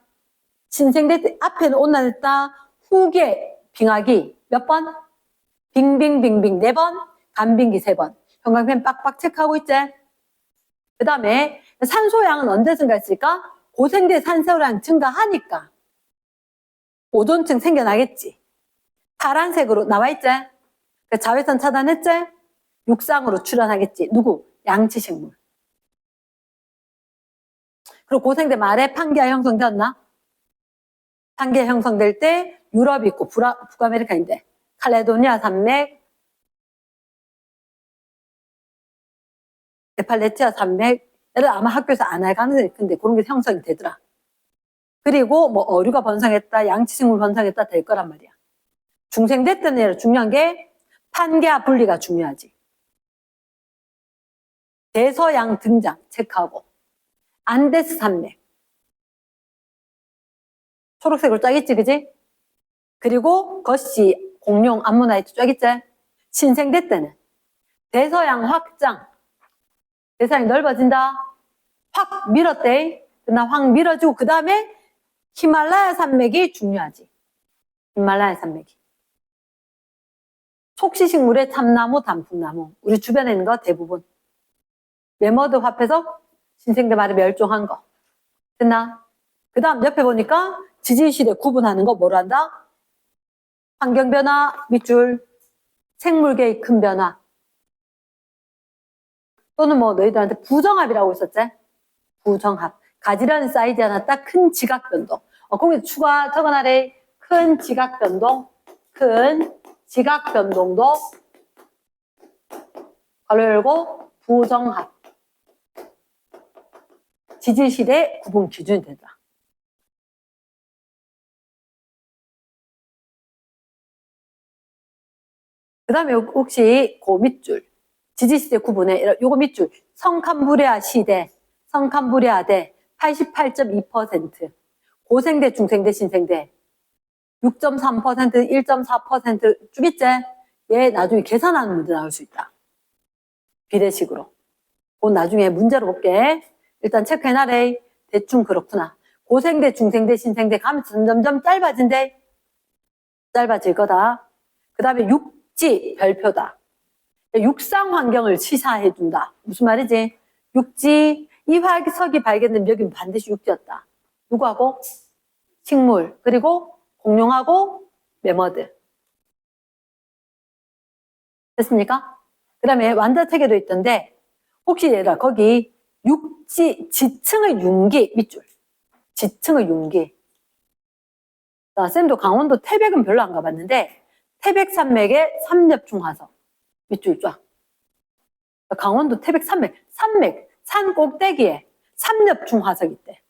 Speaker 1: 신생대 때 앞에는 온난했다. 후계 빙하기 몇 번? 빙빙빙빙 4번, 간빙기 3번. 형광펜 빡빡 체크하고 있지? 그 다음에 산소량은 언제 증가했을까? 고생대 산소량 증가하니까 오존층 생겨나겠지. 파란색으로 나와있지? 자외선 차단했지? 육상으로 출현하겠지. 누구? 양치식물. 그리고 고생대 말에 판기아 형성되었나? 판기아 형성될 때 유럽이 있고 북아메리카인데 칼레도니아 산맥, 에팔레티아 산맥 얘를 아마 학교에서 안 할 가능성이 큰데 그런 게 형성이 되더라. 그리고 뭐 어류가 번성했다, 양치식물 번성했다 될 거란 말이야. 중생대 때는 중요한 게 판계와 분리가 중요하지. 대서양 등장 체크하고 안데스 산맥 초록색으로 쫙 있지 그지? 그리고 거시 공룡 암모나이트 쫙 있지? 신생대 때는 대서양 확장 대서양이 넓어진다 확 밀었대. 그러나 확 밀어지고 그 다음에 히말라야 산맥이 중요하지. 히말라야 산맥이. 속시식물의 참나무, 단풍나무. 우리 주변에 있는 거 대부분. 매머드 화폐석, 신생대 말에 멸종한 거. 됐나? 그 다음 옆에 보니까 지질시대 구분하는 거 뭐로 한다? 환경변화, 밑줄, 생물계의 큰 변화. 또는 뭐 너희들한테 부정합이라고 있었지? 부정합. 가지라는 사이즈 하나 딱 큰 지각 변동. 거기서 추가 적어놔래. 큰 지각 변동. 큰 지각 변동도 괄호 열고 부정합. 지질실의 구분 기준이 된다. 그 다음에 혹시 그 밑줄. 지질시대 구분에 요거 밑줄. 성캄브리아 시대, 성캄브리아대 88.2%. 고생대, 중생대, 신생대 6.3%, 1.4%쭉 있지? 얘 나중에 계산하는 문제 나올 수 있다. 비례식으로. 그건 나중에 문제로 볼게. 일단 체크해놔래. 대충 그렇구나. 고생대, 중생대, 신생대 가면서 점점점 짧아진대. 짧아질 거다. 그 다음에 육지 별표다. 육상 환경을 시사해준다. 무슨 말이지? 육지, 이 화석이 발견된 여기는 반드시 육지였다. 누구하고? 식물, 그리고 공룡하고 매머드. 됐습니까? 그 다음에 완자체계도 있던데 혹시 얘들아 거기 육지, 지층의 융기 밑줄. 지층의 융기. 자, 쌤도 강원도 태백은 별로 안 가봤는데 태백산맥의 삼엽중화석 밑줄 쫙. 강원도 태백산맥, 산 꼭대기에 삼엽중화석이 있대.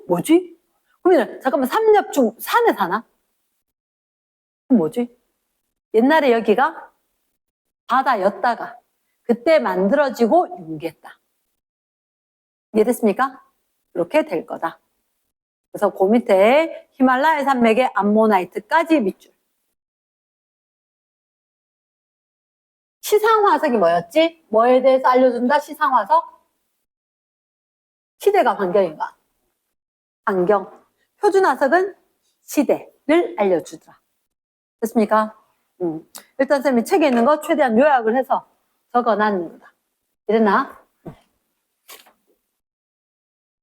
Speaker 1: 뭐지? 그러면 잠깐만 삼엽중 산에 사나? 그럼 뭐지? 옛날에 여기가 바다였다가 그때 만들어지고 융기했다. 이해됐습니까? 이렇게 될 거다. 그래서 그 밑에 히말라야 산맥의 암모나이트까지 밑줄. 시상화석이 뭐였지? 뭐에 대해서 알려준다? 시상화석? 시대가 환경인가? 환경. 표준화석은 시대를 알려주더라. 됐습니까? 일단 쌤이 책에 있는 거 최대한 요약을 해서 적어놨는 거다. 이랬나?